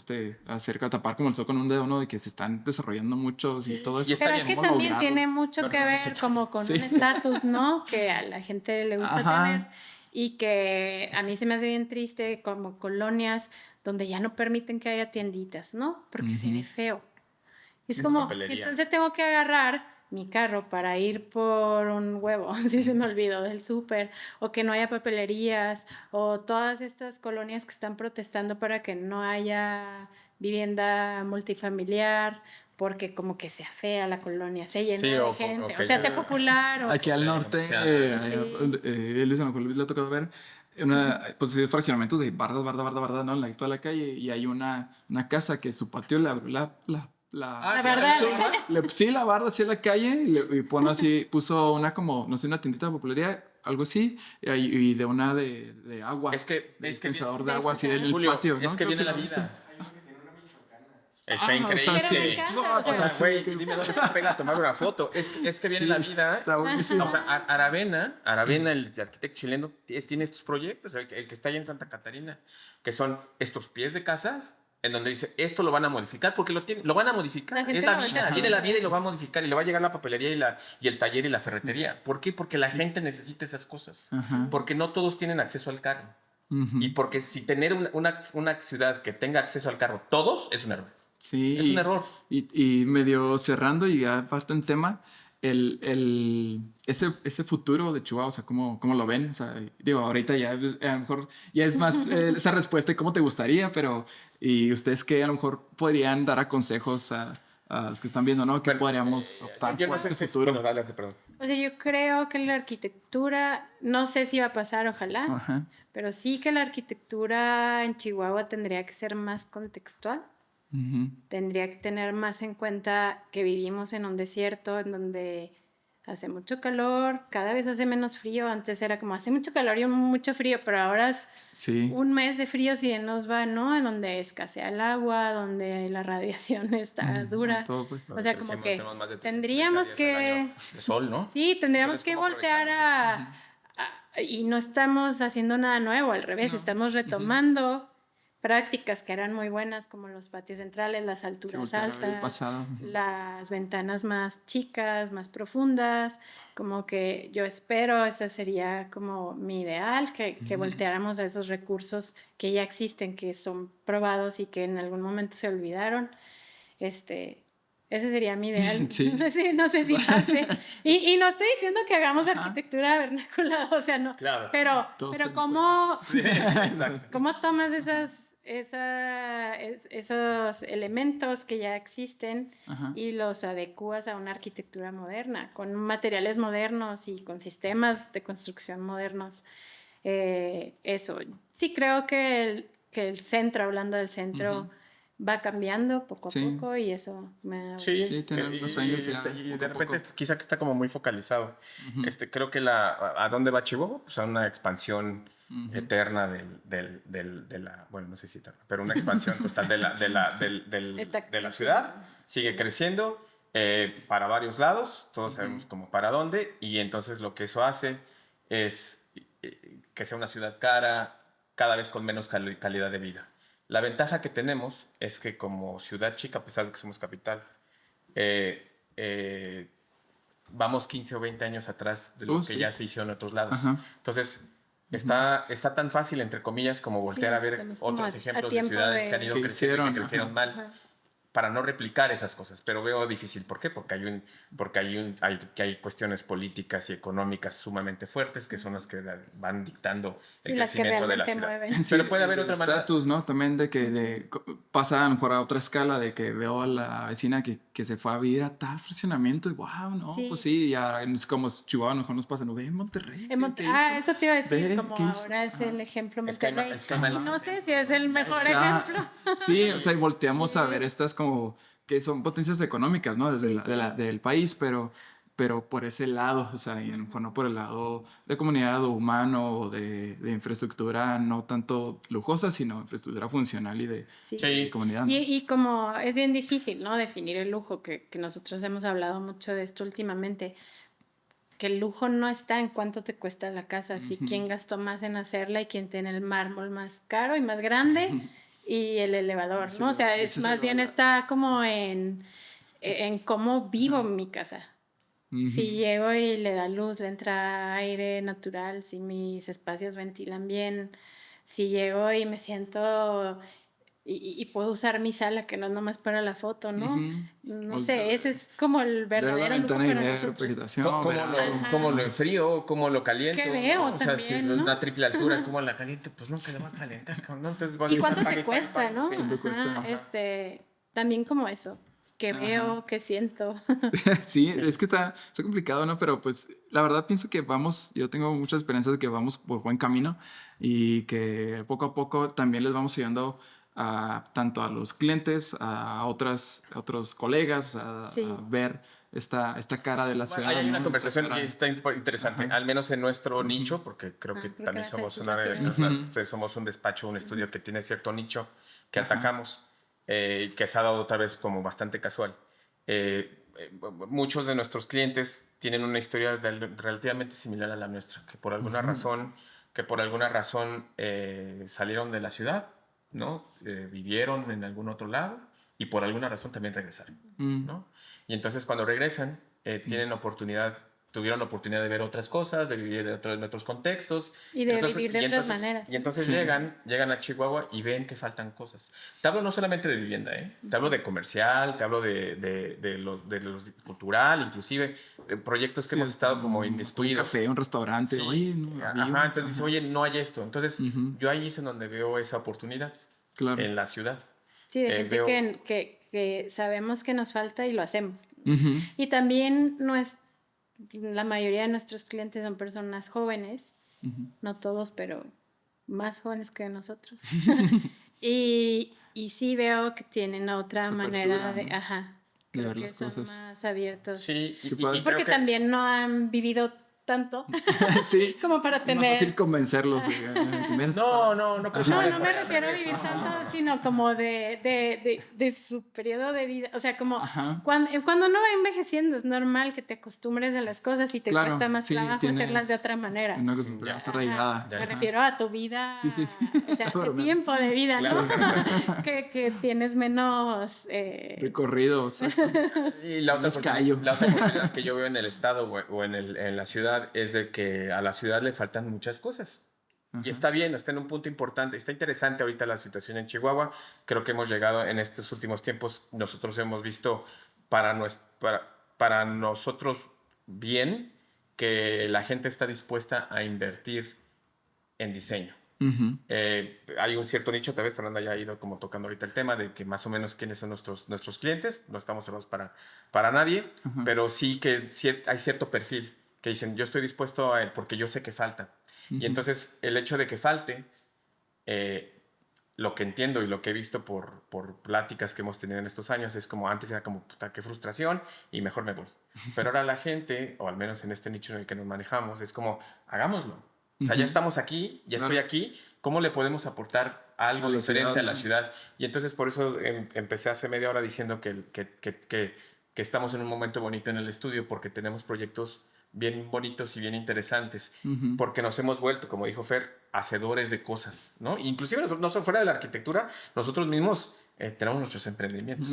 tapar como el sol con un dedo, ¿no? De que se están desarrollando muchos y todo esto. Pero es que también tiene mucho que ver como con un estatus, ¿no? Que a la gente le gusta tener y que a mí se me hace bien triste como colonias donde ya no permiten que haya tienditas, ¿no? Porque se ve feo. Es como, entonces tengo que agarrar mi carro para ir por un huevo, si se me olvidó, del súper, o que no haya papelerías, o todas estas colonias que están protestando para que no haya vivienda multifamiliar, porque como que se afea la colonia, se llena de gente, o se hace popular. Aquí al norte, él dice, a lo mejor le ha tocado ver pues fraccionamientos de bardas, ¿no? En toda la calle, y hay una casa que su patio le abrió la barda. La barda hacia la calle y puso una como, no sé, una tiendita de popularidad, algo así, y de una de agua. Es que dispensador de agua así en el patio, ¿no? Es que viene la vida. Está increíble. O sea, güey, dime dónde está pega a tomar una foto. Es que viene la vida. Está buenísimo. O sea, Aravena, el arquitecto chileno, tiene estos proyectos, el que está allá en Santa Catarina, que son estos pies de casas, en donde dice, esto lo van a modificar, porque lo van a modificar. Es la vida, viene la vida y lo va a modificar, y le va a llegar la papelería y el taller y la ferretería. ¿Por qué? Porque la gente necesita esas cosas. Porque no todos tienen acceso al carro. Y porque si tener una ciudad que tenga acceso al carro, todos, es un error. Sí. Es un error. Y medio cerrando, y aparte en tema, ese futuro de Chihuahua, o sea, ¿cómo lo ven? O sea, digo, ahorita ya a lo mejor ya es más esa respuesta de cómo te gustaría, pero ¿y ustedes qué a lo mejor podrían dar a consejos a los que están viendo, ¿no? ¿Qué podríamos optar por este futuro? Bueno, dale, perdón. O sea, yo creo que la arquitectura, no sé si va a pasar, ojalá, pero sí que la arquitectura en Chihuahua tendría que ser más contextual. Tendría que tener más en cuenta que vivimos en un desierto en donde hace mucho calor, cada vez hace menos frío. Antes era como hace mucho calor y mucho frío, pero ahora es un mes de frío si nos va, ¿no? En donde escasea el agua, donde la radiación está dura. O sea, como que tendríamos que... De sol, ¿no? Sí, tendríamos que voltear y no estamos haciendo nada nuevo, al revés, estamos retomando prácticas que eran muy buenas, como los patios centrales, las alturas altas, las ventanas más chicas, más profundas. Como que yo espero, ese sería como mi ideal, que volteáramos a esos recursos que ya existen, que son probados y que en algún momento se olvidaron. Ese sería mi ideal. Sí. No sé si pase. Y no estoy diciendo que hagamos arquitectura vernácula, o sea, no. Claro. Pero ¿cómo tomas esos elementos que ya existen y los adecuas a una arquitectura moderna, con materiales modernos y con sistemas de construcción modernos? Eso. Sí creo que el centro, hablando del centro, va cambiando poco a poco y eso me... Sí, tener unos años y de repente quizá que está como muy focalizado. Creo que ¿a dónde va Chihuahua? Pues a una expansión eterna de la, bueno, no sé si eterna, pero una expansión total de la ciudad. Sigue creciendo para varios lados, todos sabemos como para dónde, y entonces lo que eso hace es que sea una ciudad cara, cada vez con menos calidad de vida. La ventaja que tenemos es que como ciudad chica, a pesar de que somos capital, vamos 15 o 20 años atrás de lo que ya se hizo en otros lados. Ajá. Entonces, está tan fácil, entre comillas, como voltear a ver otros ejemplos de ciudades que han ido creciendo y que crecieron mal. Ajá. Para no replicar esas cosas, pero veo difícil. ¿Por qué? Porque hay cuestiones políticas y económicas sumamente fuertes que son las que van dictando el crecimiento de la ciudad. Pero puede haber otra manera. Estatus, ¿no? También de que pasa a lo mejor a otra escala, de que veo a la vecina que se fue a vivir a tal fraccionamiento y wow, no, pues sí, ya es como Chihuahua, a lo mejor nos pasa, no, ve en Monterrey. Eso te iba a decir, como ahora es el ejemplo Monterrey. No sé si es el mejor ejemplo. Sí, o sea, y volteamos a ver estas como que son potencias económicas, ¿no? Desde del país, pero por ese lado, o sea, y a lo mejor no por el lado de comunidad o humano o de infraestructura no tanto lujosa, sino infraestructura funcional y de comunidad, ¿no? Y como es bien difícil, ¿no? Definir el lujo, que nosotros hemos hablado mucho de esto últimamente, que el lujo no está en cuánto te cuesta la casa, si quién gastó más en hacerla y quién tiene el mármol más caro y más grande y el elevador, ¿no? O sea, es más bien está como en cómo vivo mi casa. Si llego y le da luz, le entra aire natural, si mis espacios ventilan bien, si llego y me siento y puedo usar mi sala, que no es nomás para la foto, ¿no? No sé, ese es como el verdadero lujo para nosotros. ¿Cómo lo enfrío? ¿Cómo lo caliento? ¿Qué veo ¿no? O sea, también, si ¿no? una triple altura, ¿cómo la caliento? Pues no se le va a calentar, ¿no? Entonces, ¿Y cuánto te cuesta, no? Sí, te cuesta. También como eso. ¿Qué veo? ¿Qué siento? Sí, es que está complicado, ¿no? Pero pues la verdad pienso que yo tengo muchas esperanzas de que vamos por buen camino y que poco a poco también les vamos ayudando tanto a los clientes, a otros colegas, a ver esta cara de la ciudad. Hay una conversación que está interesante, al menos en nuestro nicho, porque creo que también somos somos un despacho, un estudio que tiene cierto nicho que atacamos. Que se ha dado otra vez como bastante casual. Muchos de nuestros clientes tienen una historia relativamente similar a la nuestra, que por alguna razón salieron de la ciudad, ¿no? Vivieron en algún otro lado y por alguna razón también regresaron, ¿no? Y entonces cuando regresan tuvieron oportunidad de ver otras cosas, de vivir en otros contextos. Y de vivir de otras maneras. Y entonces llegan a Chihuahua y ven que faltan cosas. Te hablo no solamente de vivienda, te hablo de comercial, te hablo de lo cultural, inclusive proyectos que hemos estado como inmiscuidos. Un café, un restaurante. Oye, entonces dice, oye, no hay esto. Entonces yo ahí es en donde veo esa oportunidad en la ciudad. Sí, de gente que sabemos que nos falta y lo hacemos. Y también la mayoría de nuestros clientes son personas jóvenes, no todos, pero más jóvenes que nosotros. y sí veo que tienen otra manera de ver las son cosas más abiertos. Sí, y porque también no han vivido tanto como para tener... No es fácil convencerlos. No me refiero a vivir tanto, sino como de su periodo de vida. O sea, como cuando uno va envejeciendo es normal que te acostumbres a las cosas y te cuesta más trabajo hacerlas de otra manera. Una costumbre más arraigada. Me refiero a tu vida, o sea, tu tiempo de vida, ¿no? que tienes menos... recorrido. Y la otra oportunidad que yo veo en el estado o en la ciudad es de que a la ciudad le faltan muchas cosas. Y está bien, está en un punto importante. Está interesante ahorita la situación en Chihuahua. Creo que hemos llegado en estos últimos tiempos, nosotros hemos visto para nosotros bien que la gente está dispuesta a invertir en diseño. Hay un cierto nicho, tal vez Fernanda ya ha ido como tocando ahorita el tema de que más o menos quiénes son nuestros clientes. No estamos cerrados para nadie, pero sí que hay cierto perfil que dicen, yo estoy dispuesto a él porque yo sé que falta. Y entonces el hecho de que falte, lo que entiendo y lo que he visto por pláticas que hemos tenido en estos años, es como antes era como, puta, qué frustración y mejor me voy. Pero ahora la gente, o al menos en este nicho en el que nos manejamos, es como, hagámoslo. O sea, ya estamos aquí, ya estoy aquí, ¿cómo le podemos aportar algo diferente a la ciudad? Y entonces por eso empecé hace media hora diciendo que estamos en un momento bonito en el estudio porque tenemos proyectos bien bonitos y bien interesantes, Uh-huh. porque nos hemos vuelto, como dijo Fer, hacedores de cosas, ¿no? Inclusive no solo fuera de la arquitectura, nosotros mismos tenemos nuestros emprendimientos.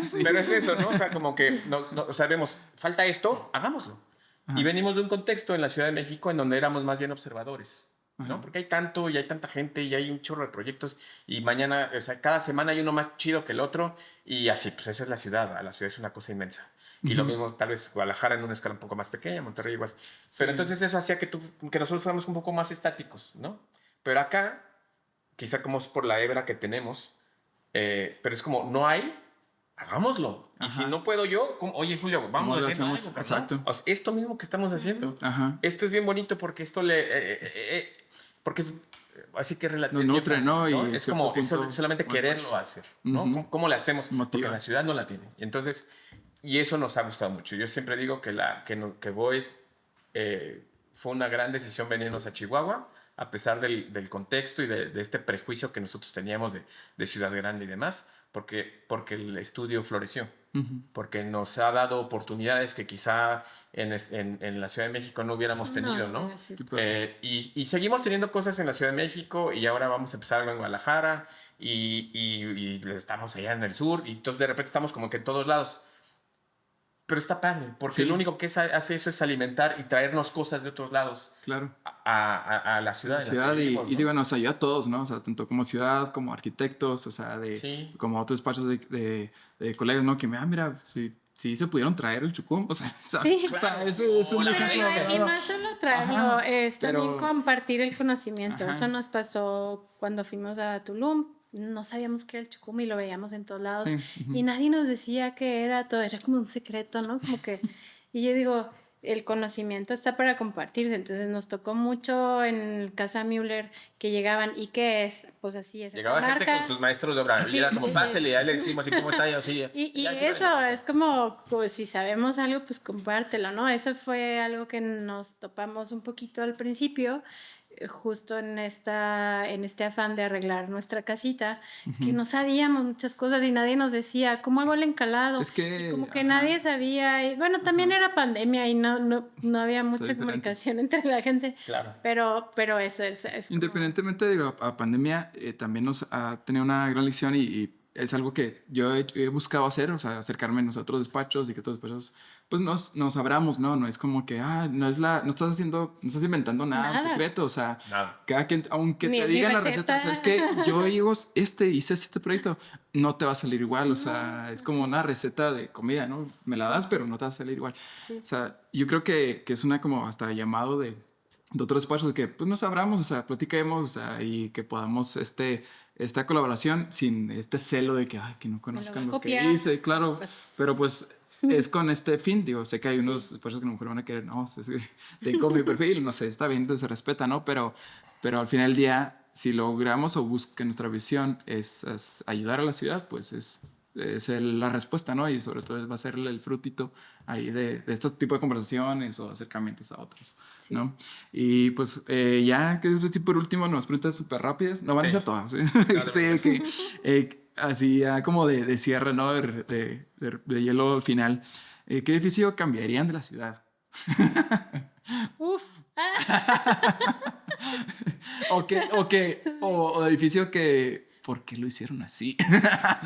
Sí. Pero es eso, ¿no? O sea, como que o sea, vemos, falta esto, hagámoslo. Ajá. Y venimos de un contexto en la Ciudad de México en donde éramos más bien observadores, ¿no? Ajá. Porque hay tanto y hay tanta gente y hay un chorro de proyectos y mañana, o sea, cada semana hay uno más chido que el otro y así, pues esa es la ciudad es una cosa inmensa. Y lo mismo tal vez Guadalajara en una escala un poco más pequeña, Monterrey igual. Pero entonces eso hacía que nosotros fuéramos un poco más estáticos, ¿no? Pero acá, quizá como es por la hebra que tenemos, pero es como, no hay, hagámoslo. Y Ajá. si no puedo yo, oye Julio, vamos lo haciendo hacemos? algo, Exacto. ¿no? O sea, esto mismo que estamos haciendo. Ajá. Esto es bien bonito porque esto porque es así que Nos nutre, ¿no? Y es como solamente pues, quererlo hacer, ¿no? ¿Cómo le hacemos? Motiva. Porque la ciudad no la tiene. Y entonces, y eso nos ha gustado mucho. Yo siempre digo que Void fue una gran decisión venirnos a Chihuahua, a pesar del contexto y de este prejuicio que nosotros teníamos de Ciudad Grande y demás, porque el estudio floreció. Uh-huh. Porque nos ha dado oportunidades que quizá en la Ciudad de México no hubiéramos tenido, ¿no? Y seguimos teniendo cosas en la Ciudad de México y ahora vamos a empezar algo en Guadalajara y estamos allá en el sur y entonces de repente estamos como que en todos lados. Pero está padre, porque Sí. lo único que hace eso es alimentar y traernos cosas de otros lados Claro. a la ciudad. La ciudad y digo, nos ayuda a todos, ¿no? O sea, tanto como ciudad, como arquitectos, o sea, Sí. como otros despachos de colegas, ¿no? Que mira, sí se pudieron traer el chucum, o sea, Sí. o sea, eso es un Hola, ejemplo. Y no es solo traerlo, Ajá, es también pero- compartir el conocimiento. Ajá. Eso nos pasó cuando fuimos a Tulum. No sabíamos qué era el chucum y lo veíamos en todos lados. Sí, ujú. Y nadie nos decía qué era, todo era como un secreto, ¿no? Como que... Y yo digo, el conocimiento está para compartirse. Entonces nos tocó mucho en Casa Müller que llegaban, ¿y qué es? Pues así es. Llegaba gente con sus maestros de obra Sí, y era como, sí. pásele, ya le decimos, ¿y cómo está? Y así. Y ya, sí, eso vale. es como, pues si sabemos algo, pues compártelo, ¿no? Eso fue algo que nos topamos un poquito al principio, justo en este afán de arreglar nuestra casita, que no sabíamos muchas cosas y nadie nos decía, ¿cómo hago el encalado? Es que, Y como que ajá. nadie sabía. Y, bueno, también era pandemia y no había mucha diferente. comunicación entre la gente. Claro. Pero eso es como- Independientemente de a pandemia, también nos ha tenido una gran lección y es algo que yo he buscado hacer, o sea, acercarme a otros despachos y que otros despachos pues nos abramos, ¿no? No es como que, no estás inventando nada, Nada. secreto, o sea, Nada. cada quien, aunque Ni te mi digan la receta. receta, ¿sabes qué? Yo hice este proyecto, no te va a salir igual, o sea, es como una receta de comida, ¿no? Me la das, pero no te va a salir igual. Sí. O sea, yo creo que es una como hasta llamado de otros despachos de que pues nos abramos, o sea, platiquemos, o sea, y que podamos esta colaboración sin este celo de que, que no conozcan lo que copiar. hice, claro, Pues. pero pues es con este fin, digo, sé que hay unos despachos que a lo mejor van a querer, no, es que tengo mi perfil, no sé, está bien, se respeta, ¿no? Pero al final del día, si logramos o busca nuestra visión es ayudar a la ciudad, pues es la respuesta, ¿no? Y sobre todo va a ser el frutito ahí de este tipo de conversaciones o acercamientos a otros, Sí. ¿no? Y pues ya que es así por último, unas preguntas súper rápidas, no van a Sí. ser todas, ¿eh? Claro. Sí, así ya como de cierre, ¿no? De hielo al final. ¿Qué edificio cambiarían de la ciudad? Uf. O edificio que... ¿Por qué lo hicieron así?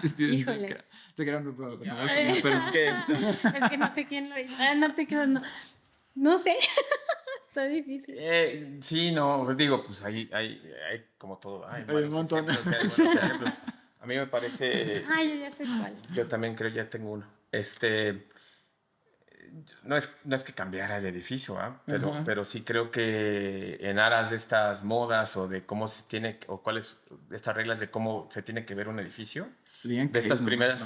Sí, Híjole. Se crean, pero es que... Es que no sé quién lo hizo. No te quedo, no sé. Está difícil. Sí, no, pues digo, pues hay como todo. Hay un montón. Ejemplos, hay buenos ejemplos. A mí me parece... Ay, yo ya sé cuál. Yo también creo, ya tengo uno. No es que cambiara el edificio, Ajá. pero sí creo que en aras de estas modas o de cómo se tiene, o cuáles, estas reglas de cómo se tiene que ver un edificio, de estas primeras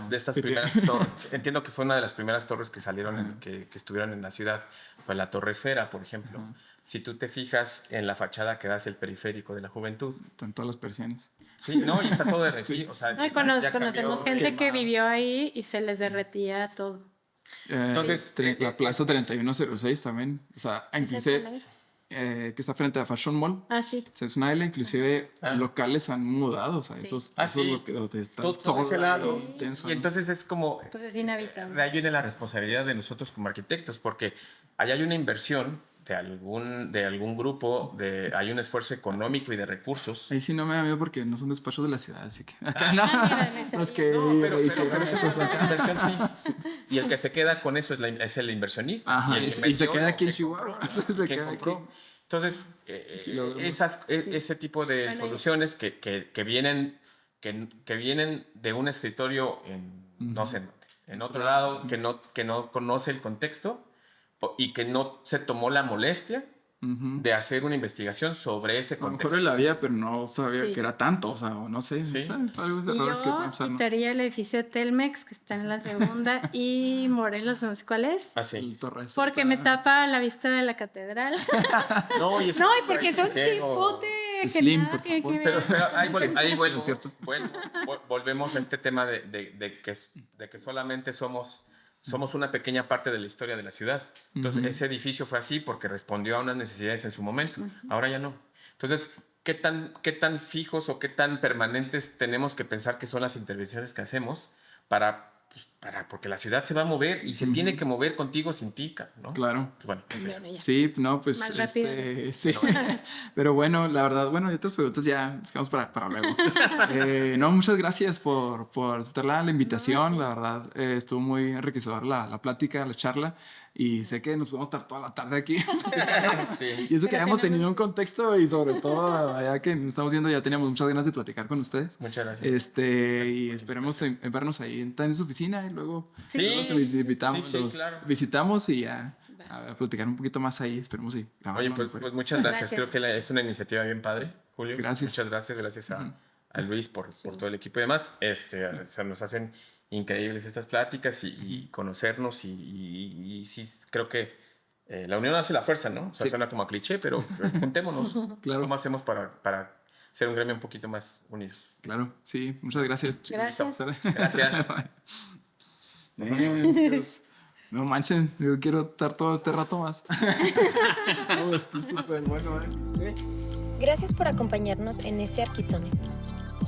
torres, entiendo que fue una de las primeras torres que salieron, que estuvieron en la ciudad, fue la Torre Esfera, por ejemplo. Ajá. Si tú te fijas en la fachada que da hacia el periférico de la Juventud, Están todas las persianas. sí, no, y está todo derretido. Sí. O sea, Ay, ya conocemos cambió, gente que quemado. vivió ahí y se les derretía todo. Entonces, la Plaza 3106 también, o sea, inclusive que está frente a Fashion Mall. Ah, sí. O sea, es una isla, inclusive locales han mudado, o sea, Sí. esos Sí. donde está Todo ese lado. intenso, Y ¿no? entonces es como... Pues es inhabitable. De ahí viene la responsabilidad de nosotros como arquitectos, porque ahí hay una inversión de algún grupo, hay un esfuerzo económico y de recursos. Ahí sí no me da miedo porque no son despachos de la ciudad, así que acá no. Los que pero hicieron eso es acá. inversión, sí. Y el que se queda con eso es el inversionista. Ajá, y se queda aquí en Chihuahua. Se queda aquí. Entonces, ese tipo de soluciones que vienen de un escritorio no sé, en otro lado, que no conoce el contexto y que no se tomó la molestia de hacer una investigación sobre ese contexto. A lo mejor él había, pero no sabía que era tanto, o sea, no sé, Sí. algo de errores que pueden pasar. Yo quitaría el edificio Telmex, que está en la segunda, y Morelos, no sé cuál es. Ah, sí. El Torres. Porque me tapa la vista de la catedral. No, y porque son chipote. Slim, que por favor. Pero ahí volvemos a este tema de que solamente somos una pequeña parte de la historia de la ciudad. Entonces, ese edificio fue así porque respondió a unas necesidades en su momento. Ahora ya no. Entonces, ¿qué tan fijos o qué tan permanentes tenemos que pensar que son las intervenciones que hacemos porque la ciudad se va a mover y se tiene que mover contigo sin ti, ¿no? Claro. Bueno, sí, no, pues más rápido. sí. Pero bueno, la verdad, ya otras preguntas ya dejamos para luego. No, muchas gracias por aceptar la invitación. La verdad, estuvo muy enriquecedora la plática, la charla. Y sé que nos podemos estar toda la tarde aquí. sí. Y eso que hayamos tenido un contexto y sobre todo allá que nos estamos viendo ya teníamos muchas ganas de platicar con ustedes. Muchas gracias. Y esperemos en vernos ahí en su oficina y luego los invitamos, claro. visitamos y a platicar un poquito más ahí. Esperemos y grabar. Oye, pues muchas gracias. Creo que es una iniciativa bien padre, Julio. Gracias. Muchas gracias a Luis por todo el equipo y demás. Nos hacen increíbles estas pláticas y conocernos y sí creo que la unión hace la fuerza, ¿no? O sea, suena como a cliché, pero juntémonos. Claro. ¿Cómo hacemos para ser un gremio un poquito más unido? Claro, sí. Muchas gracias, chicos. Gracias. Chicos, no manchen, yo quiero estar todo este rato más. Estoy súper bueno, ¿eh? Sí. Gracias por acompañarnos en este Arquitone,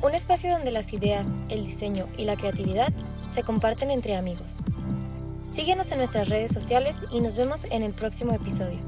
un espacio donde las ideas, el diseño y la creatividad se comparten entre amigos. Síguenos en nuestras redes sociales y nos vemos en el próximo episodio.